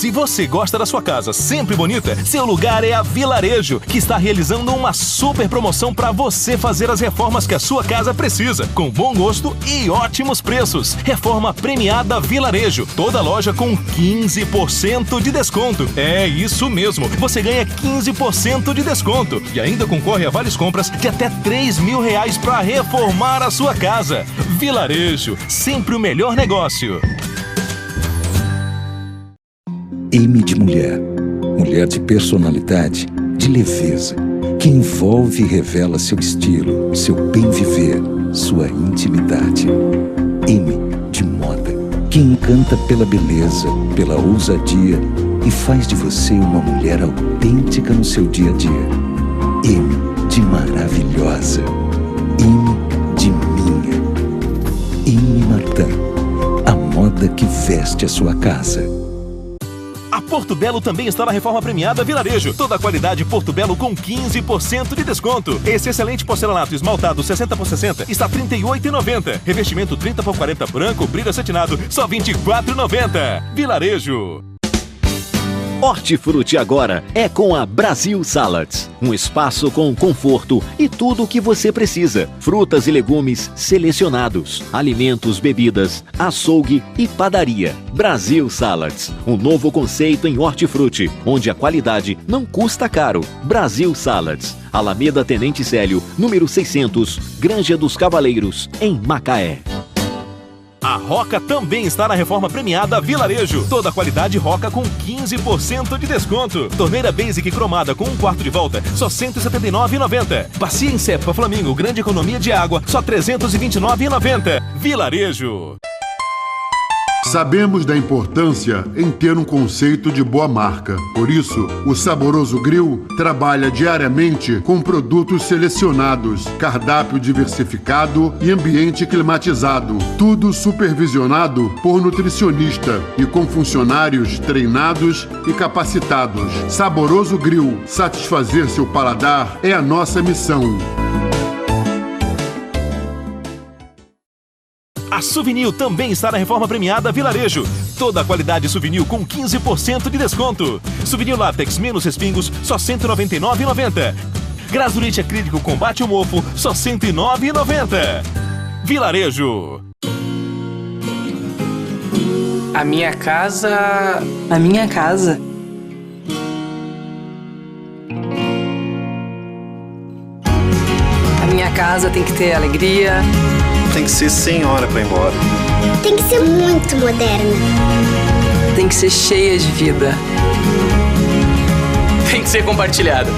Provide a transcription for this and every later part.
Se você gosta da sua casa sempre bonita, seu lugar é a Vilarejo, que está realizando uma super promoção para você fazer as reformas que a sua casa precisa, com bom gosto e ótimos preços. Reforma premiada Vilarejo, toda loja com 15% de desconto. É isso mesmo, você ganha 15% de desconto e ainda concorre a vales compras de até R$3.000 para reformar a sua casa. Vilarejo, sempre o melhor negócio. M de mulher. Mulher de personalidade, de leveza, que envolve e revela seu estilo, seu bem viver, sua intimidade. M de moda, que encanta pela beleza, pela ousadia e faz de você uma mulher autêntica no seu dia a dia. M de maravilhosa. M de minha. M Martin, a moda que veste a sua casa. A Porto Belo também está na reforma premiada Vilarejo. Toda a qualidade Porto Belo com 15% de desconto. Esse excelente porcelanato esmaltado 60x60 está R$ 38,90. Revestimento 30x40 branco, brilho acetinado, só R$ 24,90. Vilarejo. Hortifruti agora é com a Brasil Salads. Um espaço com conforto e tudo o que você precisa. Frutas e legumes selecionados, alimentos, bebidas, açougue e padaria. Brasil Salads, um novo conceito em hortifruti, onde a qualidade não custa caro. Brasil Salads, Alameda Tenente Célio, número 600, Granja dos Cavaleiros, em Macaé. A Roca também está na reforma premiada Vilarejo. Toda a qualidade Roca com 15% de desconto. Torneira Basic cromada com 1/4 de volta, só R$ 179,90. Bacia em Cepa Flamingo, grande economia de água, só R$ 329,90. Vilarejo. Sabemos da importância em ter um conceito de boa marca. Por isso, o Saboroso Grill trabalha diariamente com produtos selecionados, cardápio diversificado e ambiente climatizado. Tudo supervisionado por nutricionista e com funcionários treinados e capacitados. Saboroso Grill, satisfazer seu paladar é a nossa missão. A Souvenir também está na reforma premiada Vilarejo. Toda a qualidade Souvenir com 15% de desconto. Souvenir látex menos respingos, só R$ 199,90. Grasulite acrílico combate o mofo, só R$ 109,90. Vilarejo. A minha casa... A minha casa. A minha casa tem que ter alegria. Tem que ser sem hora pra ir embora. Tem que ser muito moderna. Tem que ser cheia de vida. Tem que ser compartilhada.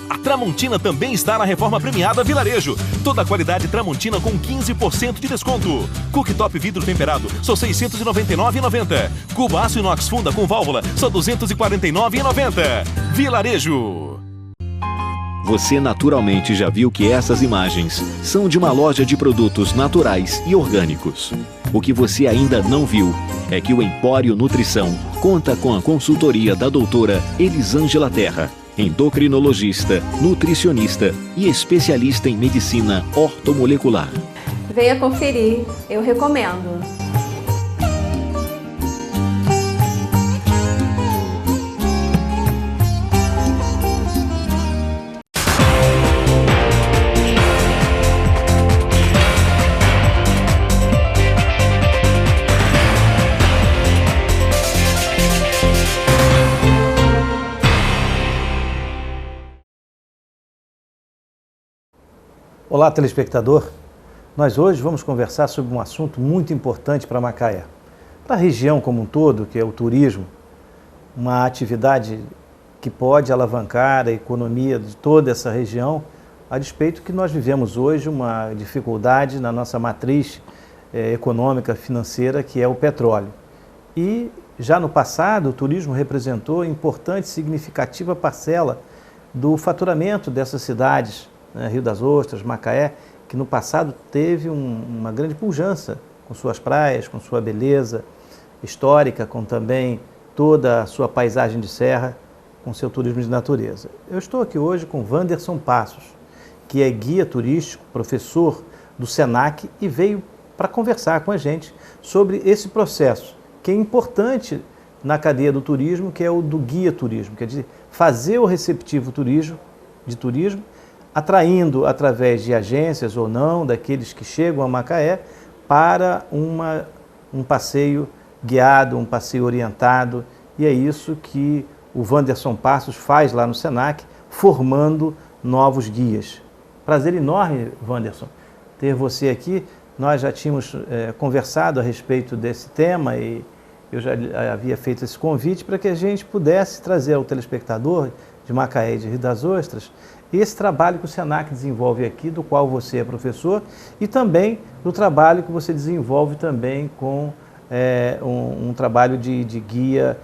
A Tramontina também está na reforma premiada Vilarejo. Toda a qualidade Tramontina com 15% de desconto. Cooktop vidro temperado, só R$ 699,90. Cuba aço inox funda com válvula, só R$ 249,90. Vilarejo. Você naturalmente já viu que essas imagens são de uma loja de produtos naturais e orgânicos. O que você ainda não viu é que o Empório Nutrição conta com a consultoria da doutora Elisângela Terra, endocrinologista, nutricionista e especialista em medicina ortomolecular. Venha conferir, eu recomendo. Olá, telespectador. Nós hoje vamos conversar sobre um assunto muito importante para Macaé. Para a região como um todo, que é o turismo, uma atividade que pode alavancar a economia de toda essa região, a despeito que nós vivemos hoje uma dificuldade na nossa matriz econômica, financeira, que é o petróleo. E já no passado, o turismo representou importante e significativa parcela do faturamento dessas cidades, Rio das Ostras, Macaé, que no passado teve uma grande pujança com suas praias, com sua beleza histórica, com também toda a sua paisagem de serra, com seu turismo de natureza. Eu estou aqui hoje com Wanderson Passos, que é guia turístico, professor do SENAC e veio para conversar com a gente sobre esse processo, que é importante na cadeia do turismo, que é o do guia turismo, quer dizer, fazer o receptivo de turismo, atraindo através de agências ou não, daqueles que chegam a Macaé, para um passeio guiado, um passeio orientado, e é isso que o Wanderson Passos faz lá no SENAC, formando novos guias. Prazer enorme, Wanderson, ter você aqui. Nós já tínhamos conversado a respeito desse tema e eu já havia feito esse convite para que a gente pudesse trazer ao telespectador de Macaé e de Rio das Ostras esse trabalho que o SENAC desenvolve aqui, do qual você é professor, e também do trabalho que você desenvolve também com um trabalho de guia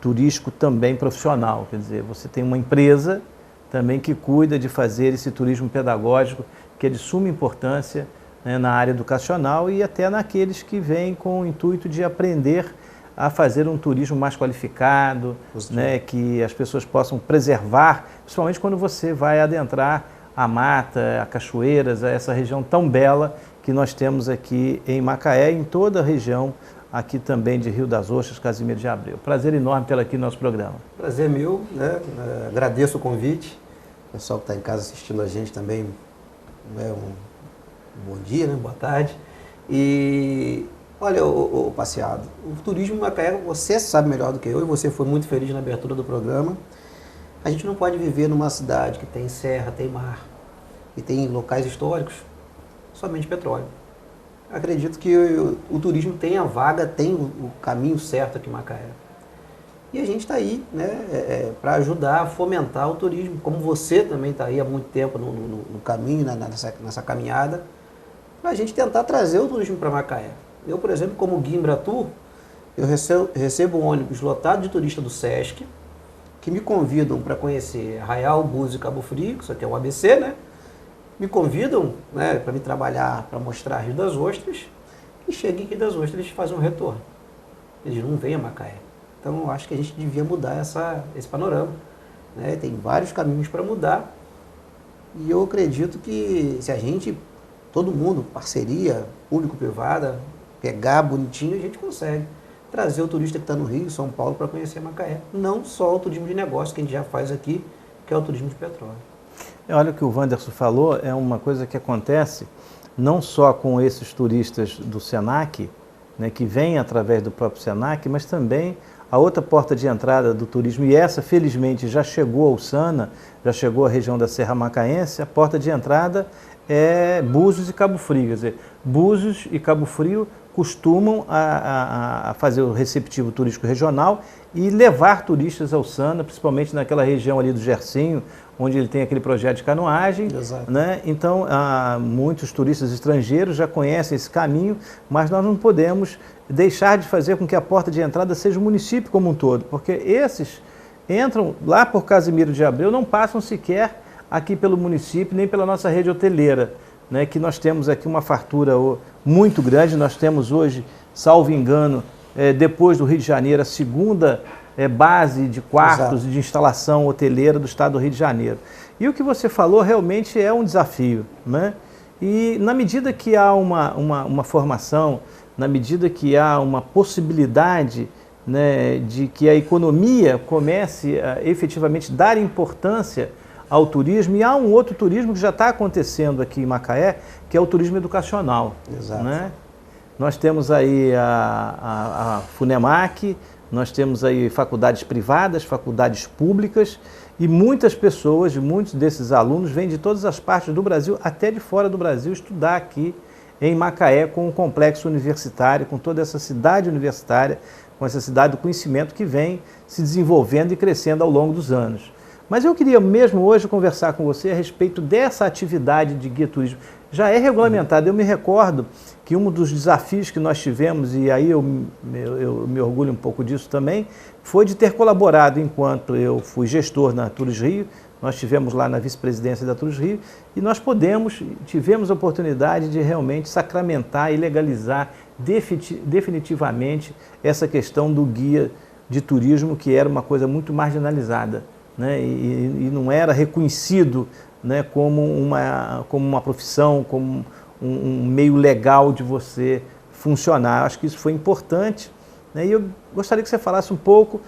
turístico também profissional. Quer dizer, você tem uma empresa também que cuida de fazer esse turismo pedagógico, que é de suma importância, né, na área educacional e até naqueles que vêm com o intuito de aprender a fazer um turismo mais qualificado, né, que as pessoas possam preservar, principalmente quando você vai adentrar a mata, a cachoeiras, essa região tão bela que nós temos aqui em Macaé, em toda a região aqui também de Rio das Ostras, Casimiro de Abreu. Prazer enorme tê-la aqui no nosso programa. Prazer meu, né? Agradeço o convite. O pessoal que está em casa assistindo a gente também, bom dia, né? Boa tarde. E olha, o passeado, o turismo em Macaé, você sabe melhor do que eu, e você foi muito feliz na abertura do programa. A gente não pode viver numa cidade que tem serra, tem mar, e tem locais históricos, somente petróleo. Acredito que o turismo tem a vaga, tem o caminho certo aqui em Macaé. E a gente está aí, né, para ajudar a fomentar o turismo, como você também está aí há muito tempo no caminho, nessa caminhada, para a gente tentar trazer o turismo para Macaé. Eu, por exemplo, como guia Embratur, eu recebo um ônibus lotado de turistas do Sesc, que me convidam para conhecer Arraial, Búzios e Cabo Frio, isso aqui é o ABC, né? Me convidam, né, para me trabalhar, para mostrar Rio das Ostras, e chega em Rio das Ostras eles fazem um retorno. Eles não vêm a Macaé. Então, eu acho que a gente devia mudar esse panorama, né? Tem vários caminhos para mudar, e eu acredito que se a gente, todo mundo, parceria público-privada, pegar bonitinho, a gente consegue trazer o turista que está no Rio, São Paulo, para conhecer Macaé. Não só o turismo de negócio que a gente já faz aqui, que é o turismo de petróleo. Olha, o que o Wanderson falou é uma coisa que acontece não só com esses turistas do SENAC, né, que vêm através do próprio SENAC, mas também a outra porta de entrada do turismo, e essa felizmente já chegou ao Sana, já chegou à região da Serra Macaense, a porta de entrada é Búzios e Cabo Frio. Quer dizer, Búzios e Cabo Frio costumam a fazer o receptivo turístico regional e levar turistas ao Sana, principalmente naquela região ali do Gersinho, onde ele tem aquele projeto de canoagem, né? Então, muitos turistas estrangeiros já conhecem esse caminho, mas nós não podemos deixar de fazer com que a porta de entrada seja o município como um todo, porque esses entram lá por Casimiro de Abreu, não passam sequer aqui pelo município, nem pela nossa rede hoteleira, né? Que nós temos aqui uma fartura muito grande. Nós temos hoje, salvo engano, depois do Rio de Janeiro, a segunda base de quartos e de instalação hoteleira do estado do Rio de Janeiro. E o que você falou realmente é um desafio, né? E na medida que há uma formação, na medida que há uma possibilidade, né, de que a economia comece a efetivamente dar importância ao turismo, e há um outro turismo que já está acontecendo aqui em Macaé, que é o turismo educacional. Né? Nós temos aí a FUNEMAC, nós temos aí faculdades privadas, faculdades públicas, e muitas pessoas, muitos desses alunos vêm de todas as partes do Brasil, até de fora do Brasil, estudar aqui em Macaé com o complexo universitário, com toda essa cidade universitária, com essa cidade do conhecimento que vem se desenvolvendo e crescendo ao longo dos anos. Mas eu queria mesmo hoje conversar com você a respeito dessa atividade de guia turístico. Já é regulamentado. Eu me recordo que um dos desafios que nós tivemos, e aí eu me orgulho um pouco disso também, foi de ter colaborado enquanto eu fui gestor na Tours Rio. Nós estivemos lá na vice-presidência da Tours Rio e nós tivemos a oportunidade de realmente sacramentar e legalizar definitivamente essa questão do guia de turismo, que era uma coisa muito marginalizada, né? E não era reconhecido, né, como uma profissão, como um meio legal de você funcionar. Acho que isso foi importante, né? E eu gostaria que você falasse um pouco,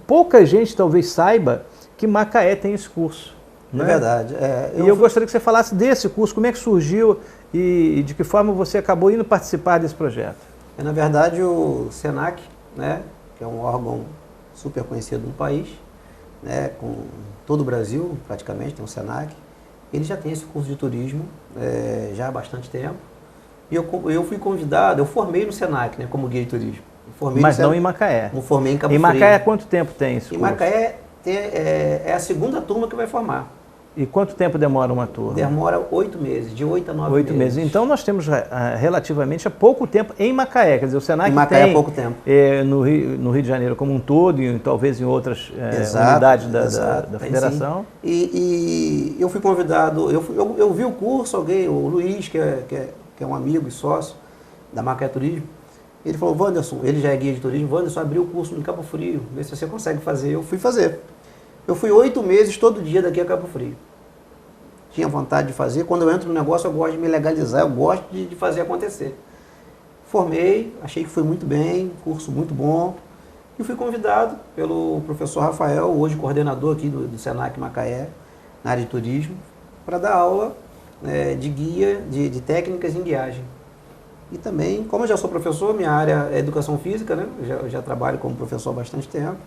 pouca gente talvez saiba que Macaé tem esse curso. É verdade. Eu gostaria que você falasse desse curso, como é que surgiu e de que forma você acabou indo participar desse projeto. Na verdade, o SENAC, né, que é um órgão super conhecido no país, né, com todo o Brasil praticamente, tem o SENAC, ele já tem esse curso de turismo já há bastante tempo. E eu fui convidado, eu formei no SENAC, né, como guia de turismo. Mas não em Macaé. Não formei em Cabo Frio. Em Macaé, quanto tempo tem esse curso? Em Macaé é a segunda turma que vai formar. E quanto tempo demora uma turma? Demora 8 meses, de 8 a 9 meses. 8 meses. Então nós temos relativamente pouco tempo em Macaé. Quer dizer, o SENAC em Macaé tem há pouco tempo. No Rio de Janeiro como um todo e talvez em outras unidades da federação. E eu fui convidado, eu vi o curso, o Luiz, que é um amigo e sócio da Macaé Turismo, ele falou, Wanderson, ele já é guia de turismo, Wanderson, abriu o curso em Cabo Frio, vê se você consegue fazer. Eu fui fazer. Eu fui 8 meses todo dia daqui a Cabo Frio. Tinha vontade de fazer. Quando eu entro no negócio, eu gosto de me legalizar, eu gosto de fazer acontecer. Formei, achei que foi muito bem, curso muito bom. E fui convidado pelo professor Rafael, hoje coordenador aqui do SENAC Macaé, na área de turismo, para dar aula de guia, de técnicas em guiagem. E também, como eu já sou professor, minha área é educação física, né? Eu já trabalho como professor há bastante tempo.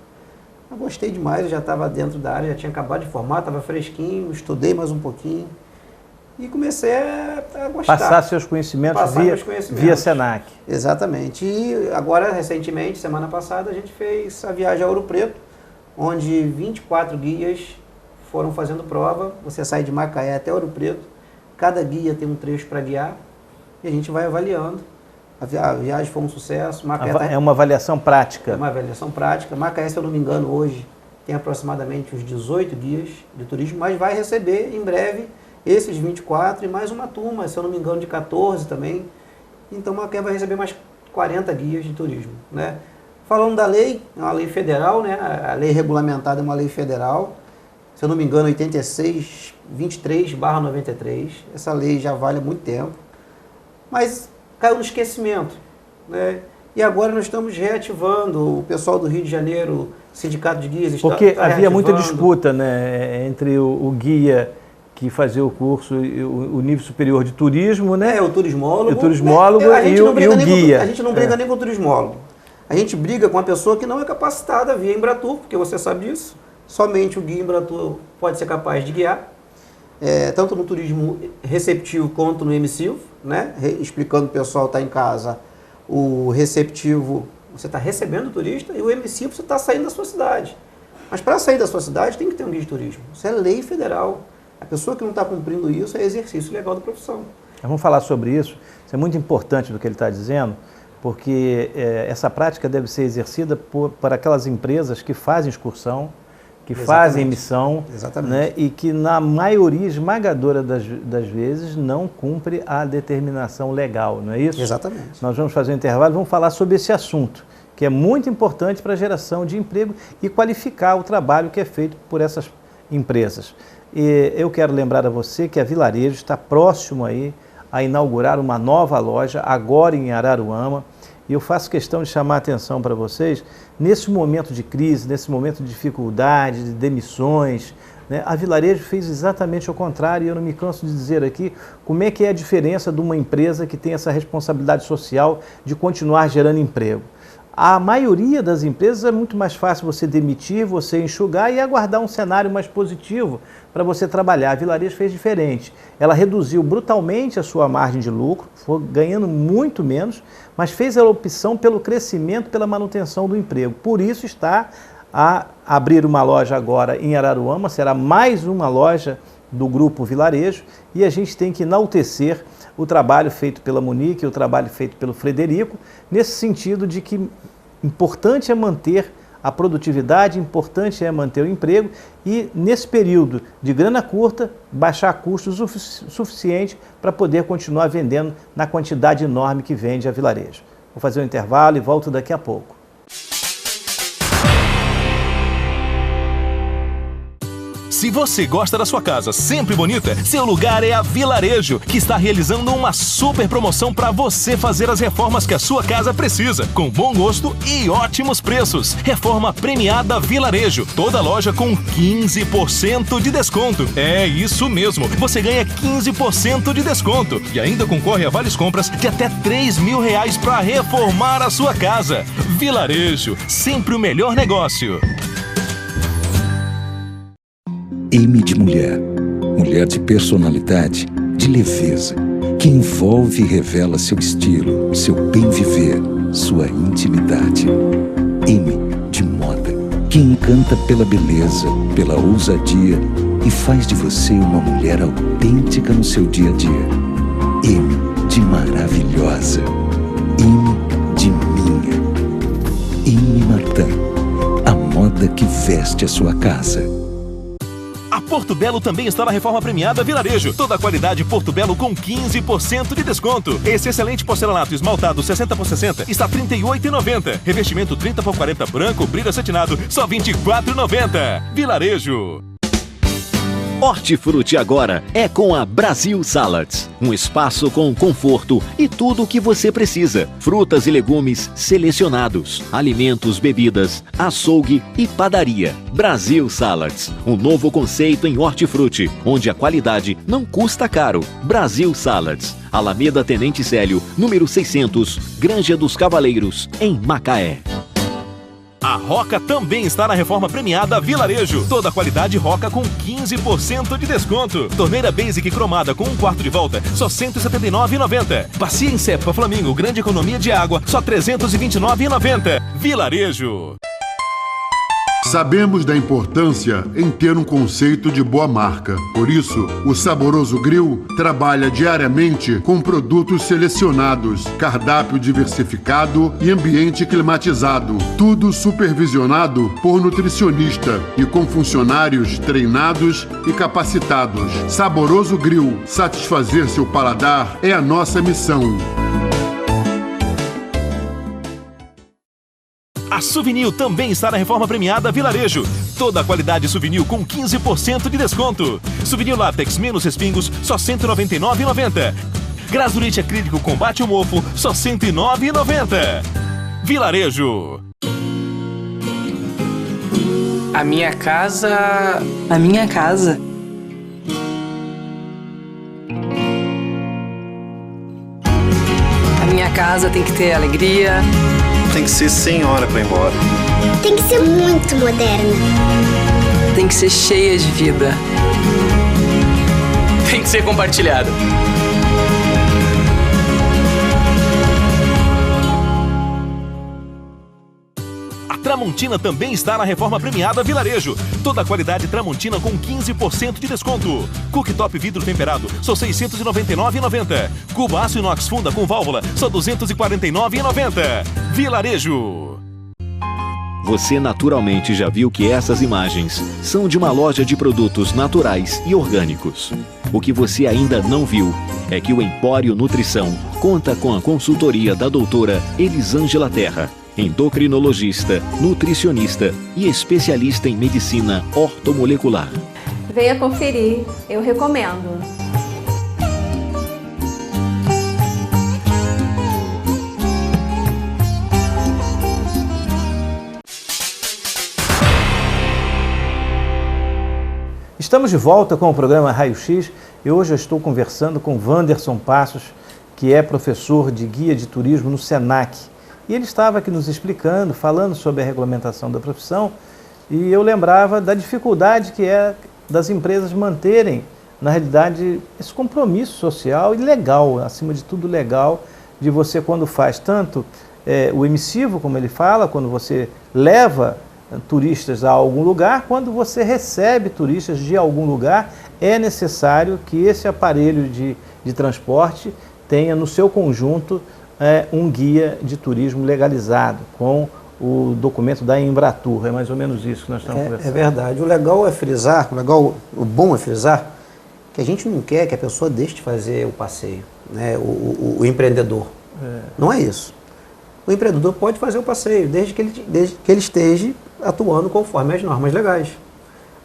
Eu gostei demais, eu já estava dentro da área, já tinha acabado de formar, estava fresquinho, estudei mais um pouquinho e comecei a gostar. Passar seus conhecimentos via SENAC. Exatamente. E agora, recentemente, semana passada, a gente fez a viagem a Ouro Preto, onde 24 guias foram fazendo prova. Você sai de Macaé até Ouro Preto, cada guia tem um trecho para guiar e a gente vai avaliando. A viagem foi um sucesso. Macaé é uma avaliação prática. É uma avaliação prática. Macaé, se eu não me engano, hoje tem aproximadamente uns 18 guias de turismo, mas vai receber em breve esses 24 e mais uma turma, se eu não me engano, de 14 também. Então, Macaé vai receber mais 40 guias de turismo, né? Falando da lei, é uma lei federal, né? A lei regulamentada é uma lei federal, se eu não me engano, 8623/93. Essa lei já vale há muito tempo, mas caiu no esquecimento, né? E agora nós estamos reativando, o pessoal do Rio de Janeiro, Sindicato de Guias, está Porque havia muita disputa, né, entre o guia que fazia o curso e o nível superior de turismo, né? O turismólogo. E o turismólogo e o guia. A gente não briga nem com o turismólogo. A gente briga com a pessoa que não é capacitada via Embratur, porque você sabe disso. Somente o guia Embratur pode ser capaz de guiar. Tanto no turismo receptivo quanto no emissivo, né? Explicando o pessoal está em casa, o receptivo você está recebendo o turista e o emissivo você está saindo da sua cidade. Mas para sair da sua cidade tem que ter um guia de turismo. Isso é lei federal. A pessoa que não está cumprindo isso é exercício legal da profissão. Vamos falar sobre isso. Isso é muito importante do que ele está dizendo, porque essa prática deve ser exercida por aquelas empresas que fazem excursão, que fazem emissão, né, e que na maioria esmagadora das vezes não cumpre a determinação legal, não é isso? Exatamente. Nós vamos fazer um intervalo e vamos falar sobre esse assunto, que é muito importante para a geração de emprego e qualificar o trabalho que é feito por essas empresas. E eu quero lembrar a você que a Vilarejo está próximo aí a inaugurar uma nova loja, agora em Araruama. E eu faço questão de chamar a atenção para vocês, nesse momento de crise, nesse momento de dificuldade, de demissões, né, a Vilarejo fez exatamente o contrário, e eu não me canso de dizer aqui como é que é a diferença de uma empresa que tem essa responsabilidade social de continuar gerando emprego. A maioria das empresas é muito mais fácil você demitir, você enxugar e aguardar um cenário mais positivo para você trabalhar. A Vilarejo fez diferente. Ela reduziu brutalmente a sua margem de lucro, foi ganhando muito menos, mas fez a opção pelo crescimento, pela manutenção do emprego. Por isso está a abrir uma loja agora em Araruama, será mais uma loja do Grupo Vilarejo, e a gente tem que enaltecer o trabalho feito pela Monique, o trabalho feito pelo Frederico, nesse sentido de que importante é manter a produtividade, importante é manter o emprego e, nesse período de grana curta, baixar custos o suficiente para poder continuar vendendo na quantidade enorme que vende a Vilarejo. Vou fazer um intervalo e volto daqui a pouco. Se você gosta da sua casa sempre bonita, seu lugar é a Vilarejo, que está realizando uma super promoção para você fazer as reformas que a sua casa precisa, com bom gosto e ótimos preços. Reforma premiada Vilarejo, toda loja com 15% de desconto. É isso mesmo, você ganha 15% de desconto e ainda concorre a vales compras de até R$3.000 para reformar a sua casa. Vilarejo, sempre o melhor negócio. M de mulher. Mulher de personalidade, de leveza, que envolve e revela seu estilo, seu bem-viver, sua intimidade. M de moda, que encanta pela beleza, pela ousadia e faz de você uma mulher autêntica no seu dia a dia. M de maravilhosa. M de minha. M Martin, a moda que veste a sua casa. A Porto Belo também está na reforma premiada Vilarejo. Toda a qualidade Porto Belo com 15% de desconto. Esse excelente porcelanato esmaltado 60x60 está R$ 38,90. Revestimento 30x40 branco, brilho acetinado, só R$ 24,90. Vilarejo. Hortifruti agora é com a Brasil Salads, um espaço com conforto e tudo o que você precisa. Frutas e legumes selecionados, alimentos, bebidas, açougue e padaria. Brasil Salads, um novo conceito em hortifruti, onde a qualidade não custa caro. Brasil Salads, Alameda Tenente Célio, número 600, Granja dos Cavaleiros, em Macaé. A Roca também está na reforma premiada Vilarejo. Toda a qualidade Roca com 15% de desconto. Torneira Basic cromada com 1/4 de volta, só R$ 179,90. Bacia em Cepa Flamingo, grande economia de água, só R$ 329,90. Vilarejo. Sabemos da importância em ter um conceito de boa marca. Por isso, o Saboroso Grill trabalha diariamente com produtos selecionados, cardápio diversificado e ambiente climatizado. Tudo supervisionado por nutricionista e com funcionários treinados e capacitados. Saboroso Grill, satisfazer seu paladar é a nossa missão. A Souvenir também está na reforma premiada Vilarejo. Toda a qualidade Souvenir com 15% de desconto. Souvenir látex menos respingos, só R$ 199,90. Grasulite acrílico combate o mofo, só R$ 109,90. Vilarejo. A minha casa... A minha casa. A minha casa tem que ter alegria. Tem que ser sem hora para ir embora. Tem que ser muito moderna. Tem que ser cheia de vida. Tem que ser compartilhado. A Tramontina também está na reforma premiada Vilarejo. Toda a qualidade Tramontina com 15% de desconto. Cooktop vidro temperado, só R$ 699,90. Cuba aço inox funda com válvula, só R$ 249,90. Vilarejo. Você naturalmente já viu que essas imagens são de uma loja de produtos naturais e orgânicos. O que você ainda não viu é que o Empório Nutrição conta com a consultoria da doutora Elisângela Terra, endocrinologista, nutricionista e especialista em medicina ortomolecular. Venha conferir, eu recomendo. Estamos de volta com o programa Raio X e hoje eu estou conversando com Wanderson Passos, que é professor de guia de turismo no Senac. E ele estava aqui nos explicando, falando sobre a regulamentação da profissão, e eu lembrava da dificuldade que é das empresas manterem, na realidade, esse compromisso social e legal, acima de tudo legal, de você quando faz tanto o emissivo, como ele fala, quando você leva turistas a algum lugar, quando você recebe turistas de algum lugar, é necessário que esse aparelho de transporte tenha no seu conjunto um guia de turismo legalizado, com o documento da Embratur. É mais ou menos isso que nós estamos conversando. É verdade. O legal é frisar, o bom é frisar, que a gente não quer que a pessoa deixe de fazer o passeio, né? O empreendedor. Não é isso. O empreendedor pode fazer o passeio, desde que ele esteja atuando conforme as normas legais.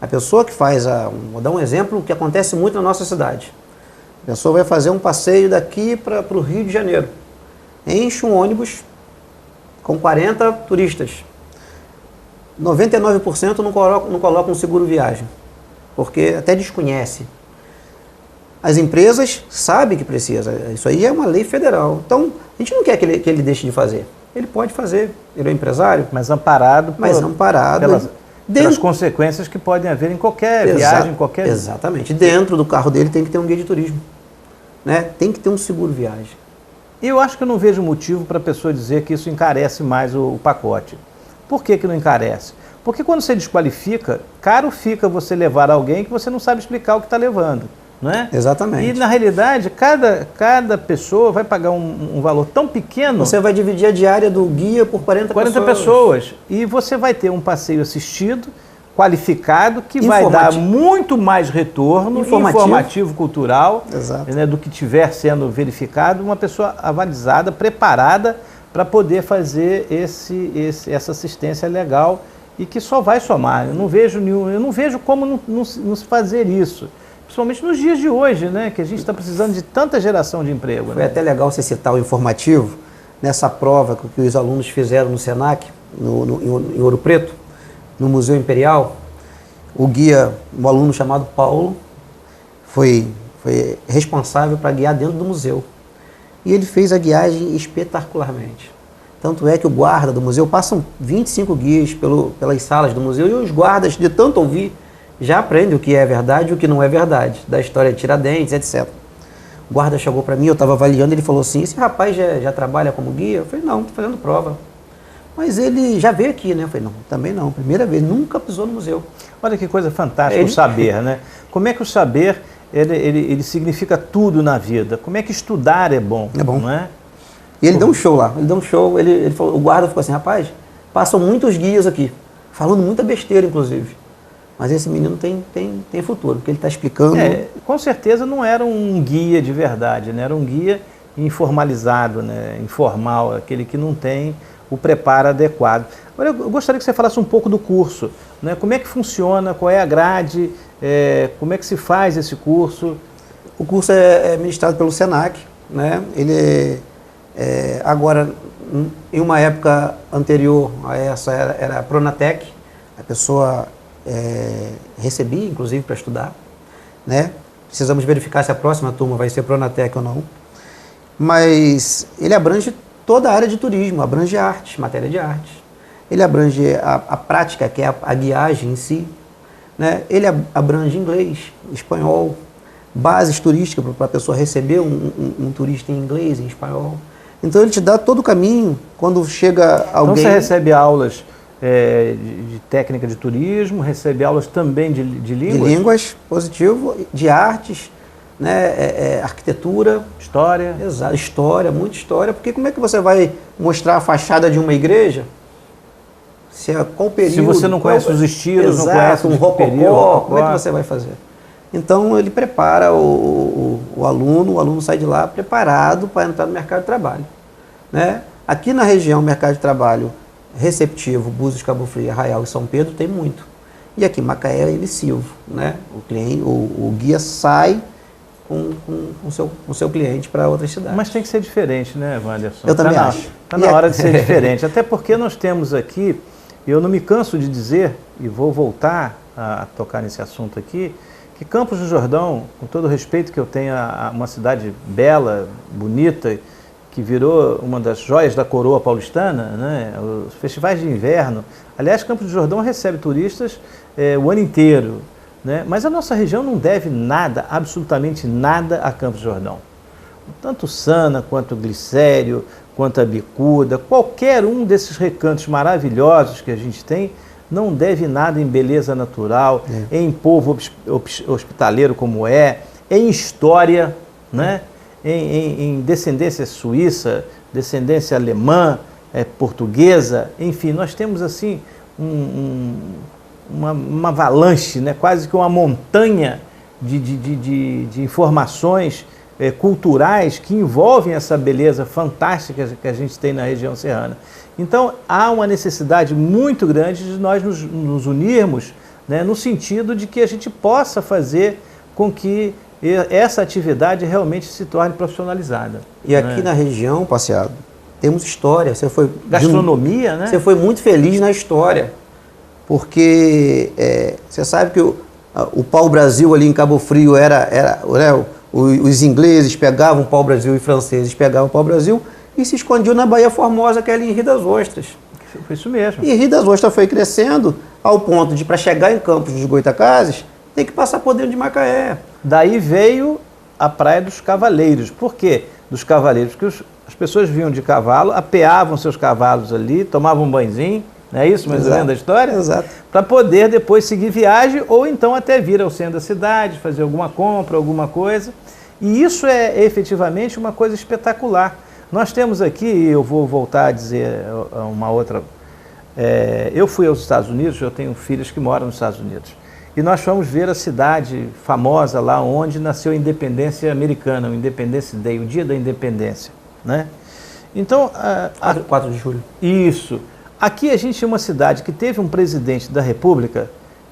A pessoa que faz, vou dar um exemplo que acontece muito na nossa cidade. A pessoa vai fazer um passeio daqui para o Rio de Janeiro. Enche um ônibus com 40 turistas. 99% não coloca um seguro viagem, porque até desconhece. As empresas sabem que precisa, isso aí é uma lei federal. Então, a gente não quer que ele deixe de fazer. Ele pode fazer, ele é um empresário. Mas amparado pelas consequências que podem haver em qualquer viagem, qualquer... Exatamente. Dentro do carro dele tem que ter um guia de turismo. Né? Tem que ter um seguro viagem. E eu acho que eu não vejo motivo para a pessoa dizer que isso encarece mais o pacote. Por que não encarece? Porque quando você desqualifica, caro fica você levar alguém que você não sabe explicar o que está levando. Não é? Exatamente. E na realidade, cada pessoa vai pagar um valor tão pequeno... Você vai dividir a diária do guia por 40 pessoas. E você vai ter um passeio assistido, qualificado, que vai dar muito mais retorno informativo cultural, né, do que estiver sendo verificado, uma pessoa avalizada, preparada para poder fazer essa assistência legal e que só vai somar. Eu não vejo como não se fazer isso. Principalmente nos dias de hoje, né, que a gente está precisando de tanta geração de emprego. Foi até legal você citar o informativo, nessa prova que os alunos fizeram no SENAC, em Ouro Preto, no Museu Imperial. O guia, um aluno chamado Paulo, foi responsável para guiar dentro do museu. E ele fez a guiagem espetacularmente. Tanto é que o guarda do museu, passam 25 guias pelas salas do museu, e os guardas, de tanto ouvir, já aprende o que é verdade e o que não é verdade, da história de Tiradentes, etc. O guarda chegou para mim, eu estava avaliando, ele falou assim, esse rapaz já trabalha como guia? Eu falei, não, estou fazendo prova. Mas ele já veio aqui, né? Eu falei, não, também não, primeira vez, nunca pisou no museu. Olha que coisa fantástica o saber, né? Como é que o saber, ele significa tudo na vida? Como é que estudar é bom, não é? E ele deu um show lá, ele falou, o guarda ficou assim, rapaz, passam muitos guias aqui, falando muita besteira, inclusive. Mas esse menino tem futuro, porque ele está explicando... Com certeza não era um guia de verdade, né? Era um guia informalizado, né? Informal, aquele que não tem o preparo adequado. Agora, eu gostaria que você falasse um pouco do curso, né? Como é que funciona, qual é a grade, como é que se faz esse curso? O curso é ministrado pelo SENAC, né? Ele agora, em uma época anterior a essa, era a Pronatec, a pessoa... recebia, inclusive, para estudar, né? Precisamos verificar se a próxima turma vai ser Pronatec ou não. Mas ele abrange toda a área de turismo, abrange artes, matéria de artes. Ele abrange a prática, que é a guiagem em si, né? Ele abrange inglês, espanhol, bases turísticas para a pessoa receber um turista em inglês, em espanhol. Então ele te dá todo o caminho quando chega alguém... Então você recebe aulas... de técnica de turismo, recebe aulas também de línguas? De línguas, positivo, de artes, né, arquitetura. História. Exato, história, muita história, porque como é que você vai mostrar a fachada de uma igreja? Qual período? Se você não conhece os estilos, não conhece um rococó, como é que você vai fazer? Então ele prepara o aluno, o aluno sai de lá preparado para entrar no mercado de trabalho. Né? Aqui na região, o mercado de trabalho receptivo, Búzios, Cabo Frio, Arraial e São Pedro tem muito. E aqui Macaé é emissivo, né? O guia sai com o seu cliente para outras cidades. Mas tem que ser diferente, né, Wanderson? Eu também acho. Está na hora de ser diferente. Até porque nós temos aqui, eu não me canso de dizer, e vou voltar a tocar nesse assunto aqui, que Campos do Jordão, com todo o respeito que eu tenho a uma cidade bela, bonita, que virou uma das joias da coroa paulistana, né? Os festivais de inverno. Aliás, Campos do Jordão recebe turistas o ano inteiro, né? Mas a nossa região não deve nada, absolutamente nada a Campos do Jordão. Tanto Sana, quanto Glicério, quanto a Bicuda, qualquer um desses recantos maravilhosos que a gente tem, não deve nada em beleza natural, em povo hospitaleiro como em história, né? Em descendência suíça, descendência alemã, portuguesa, enfim, nós temos assim uma avalanche, né? Quase que uma montanha de informações culturais que envolvem essa beleza fantástica que a gente tem na região serrana. Então, há uma necessidade muito grande de nós nos unirmos né, no sentido de que a gente possa fazer com que essa atividade realmente se torne profissionalizada. E aqui na região, Passeado, temos história. Você foi gastronomia, né? Você foi muito feliz na história, porque você sabe que o pau-brasil ali em Cabo Frio né, os ingleses pegavam o pau-brasil e franceses pegavam o pau-brasil e se escondiam na Baía Formosa, que é ali em Rio das Ostras. Foi isso mesmo. E Rio das Ostras foi crescendo ao ponto de, para chegar em Campos dos Goitacazes, tem que passar por dentro de Macaé. Daí veio a Praia dos Cavaleiros. Por quê dos Cavaleiros? Porque as pessoas vinham de cavalo, apeavam seus cavalos ali, tomavam um banhozinho, não é isso mais ou menos a história? Exato. Para poder depois seguir viagem ou então até vir ao centro da cidade, fazer alguma compra, alguma coisa. E isso é efetivamente uma coisa espetacular. Nós temos aqui, eu vou voltar a dizer uma outra... eu fui aos Estados Unidos, eu tenho filhos que moram nos Estados Unidos. E nós fomos ver a cidade famosa lá onde nasceu a independência americana, o Independence Day, o dia da independência, né? Então... 4 de julho. Isso. Aqui a gente é uma cidade que teve um presidente da República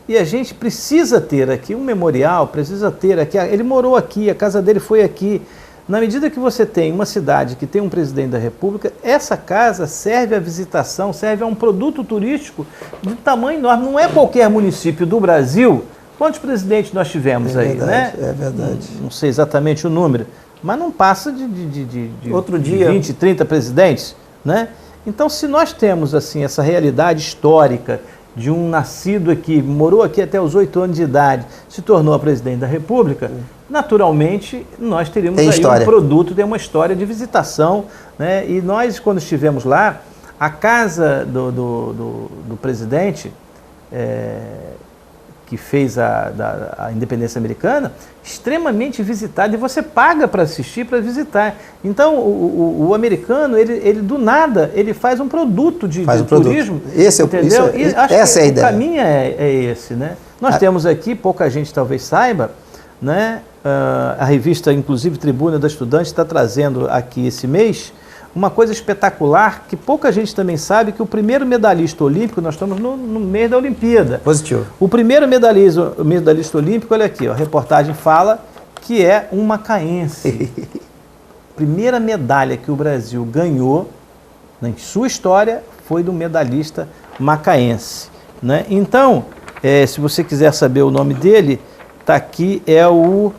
e a gente precisa ter aqui um memorial, precisa ter aqui... Ele morou aqui, a casa dele foi aqui. Na medida que você tem uma cidade que tem um presidente da República, essa casa serve à visitação, serve a um produto turístico de tamanho enorme. Não é qualquer município do Brasil. Quantos presidentes nós tivemos aí, né? É verdade. Não sei exatamente o número, mas não passa de Outro dia, 20, 30 presidentes, né? Então, se nós temos assim essa realidade histórica de um nascido aqui, morou aqui até os 8 anos de idade, se tornou presidente da República, naturalmente nós teríamos aí um produto, tem uma história de visitação, né? E nós, quando estivemos lá, a casa do presidente, que fez a independência americana, extremamente visitada, e você paga para assistir, para visitar. Então, o americano, ele do nada, ele faz um produto de turismo. Esse entendeu? Essa é a ideia. O caminho é esse, né? Nós temos aqui, pouca gente talvez saiba, né? A revista, inclusive, Tribuna da Estudante, está trazendo aqui esse mês uma coisa espetacular que pouca gente também sabe, que o primeiro medalhista olímpico, nós estamos no mês da Olimpíada. Positivo. O primeiro medalhista olímpico, olha aqui, ó, a reportagem fala que é um macaense. Primeira medalha que o Brasil ganhou em sua história foi do medalhista macaense, né? Então, se você quiser saber o nome dele, está aqui, eu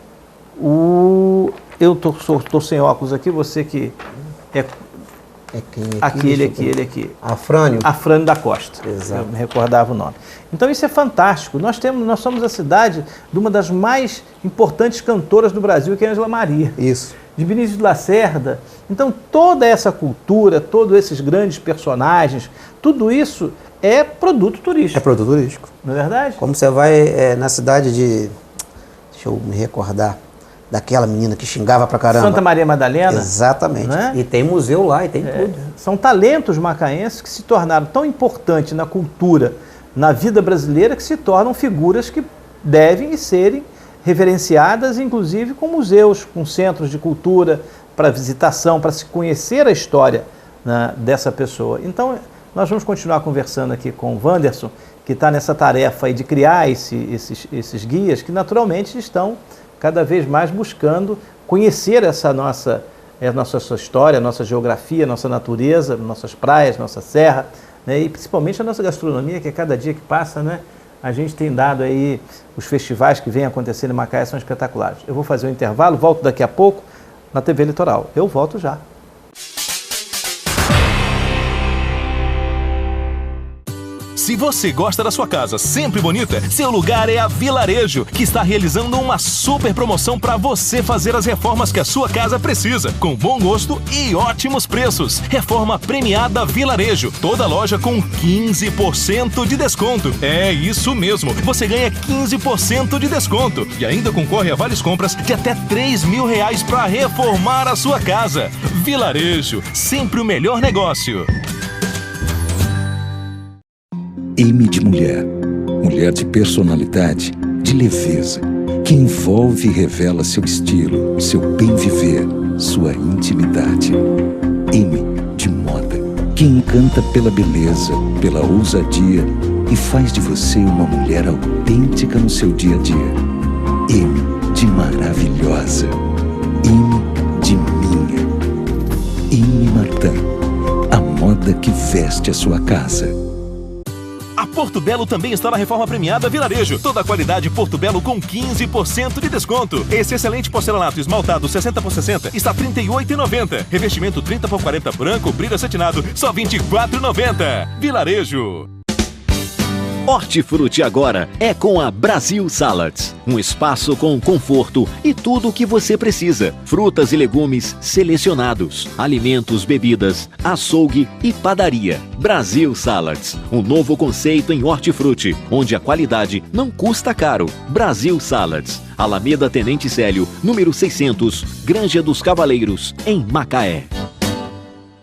estou sem óculos aqui, você que... ele aqui. Afrânio da Costa. Exato. Eu me recordava o nome. Então isso é fantástico. Nós somos a cidade de uma das mais importantes cantoras do Brasil, que é a Ângela Maria. Isso. De Vinícius de Lacerda. Então toda essa cultura, todos esses grandes personagens, tudo isso é produto turístico. É produto turístico. Não é verdade? Como você vai na cidade de... Deixa eu me recordar. Daquela menina que xingava pra caramba. Santa Maria Madalena. Exatamente. Né? E tem museu lá, e tem tudo. São talentos macaenses que se tornaram tão importantes na cultura, na vida brasileira, que se tornam figuras que devem serem reverenciadas, inclusive com museus, com centros de cultura, para visitação, para se conhecer a história, né, dessa pessoa. Então, nós vamos continuar conversando aqui com o Wanderson, que está nessa tarefa aí de criar esses guias, que naturalmente estão cada vez mais buscando conhecer essa nossa história, nossa geografia, nossa natureza, nossas praias, nossa serra, né? E principalmente a nossa gastronomia, que a cada dia que passa, né, a gente tem dado aí, os festivais que vêm acontecendo em Macaé são espetaculares. Eu vou fazer um intervalo, volto daqui a pouco na TV Litoral. Eu volto já. Se você gosta da sua casa sempre bonita, seu lugar é a Vilarejo, que está realizando uma super promoção para você fazer as reformas que a sua casa precisa, com bom gosto e ótimos preços. Reforma premiada Vilarejo, toda loja com 15% de desconto. É isso mesmo, você ganha 15% de desconto e ainda concorre a várias compras de até R$3.000 para reformar a sua casa. Vilarejo, sempre o melhor negócio. M de mulher. Mulher de personalidade, de leveza, que envolve e revela seu estilo, seu bem-viver, sua intimidade. M de moda, que encanta pela beleza, pela ousadia e faz de você uma mulher autêntica no seu dia a dia. M de maravilhosa. M de minha. M Martin, a moda que veste a sua casa. A Porto Belo também está na reforma premiada Vilarejo. Toda a qualidade Porto Belo com 15% de desconto. Esse excelente porcelanato esmaltado 60x60 está R$ 38,90. Revestimento 30x40 branco, brilho acetinado, só R$ 24,90. Vilarejo. Hortifruti agora é com a Brasil Salads, um espaço com conforto e tudo o que você precisa. Frutas e legumes selecionados, alimentos, bebidas, açougue e padaria. Brasil Salads, um novo conceito em hortifruti, onde a qualidade não custa caro. Brasil Salads, Alameda Tenente Célio, número 600, Granja dos Cavaleiros, em Macaé.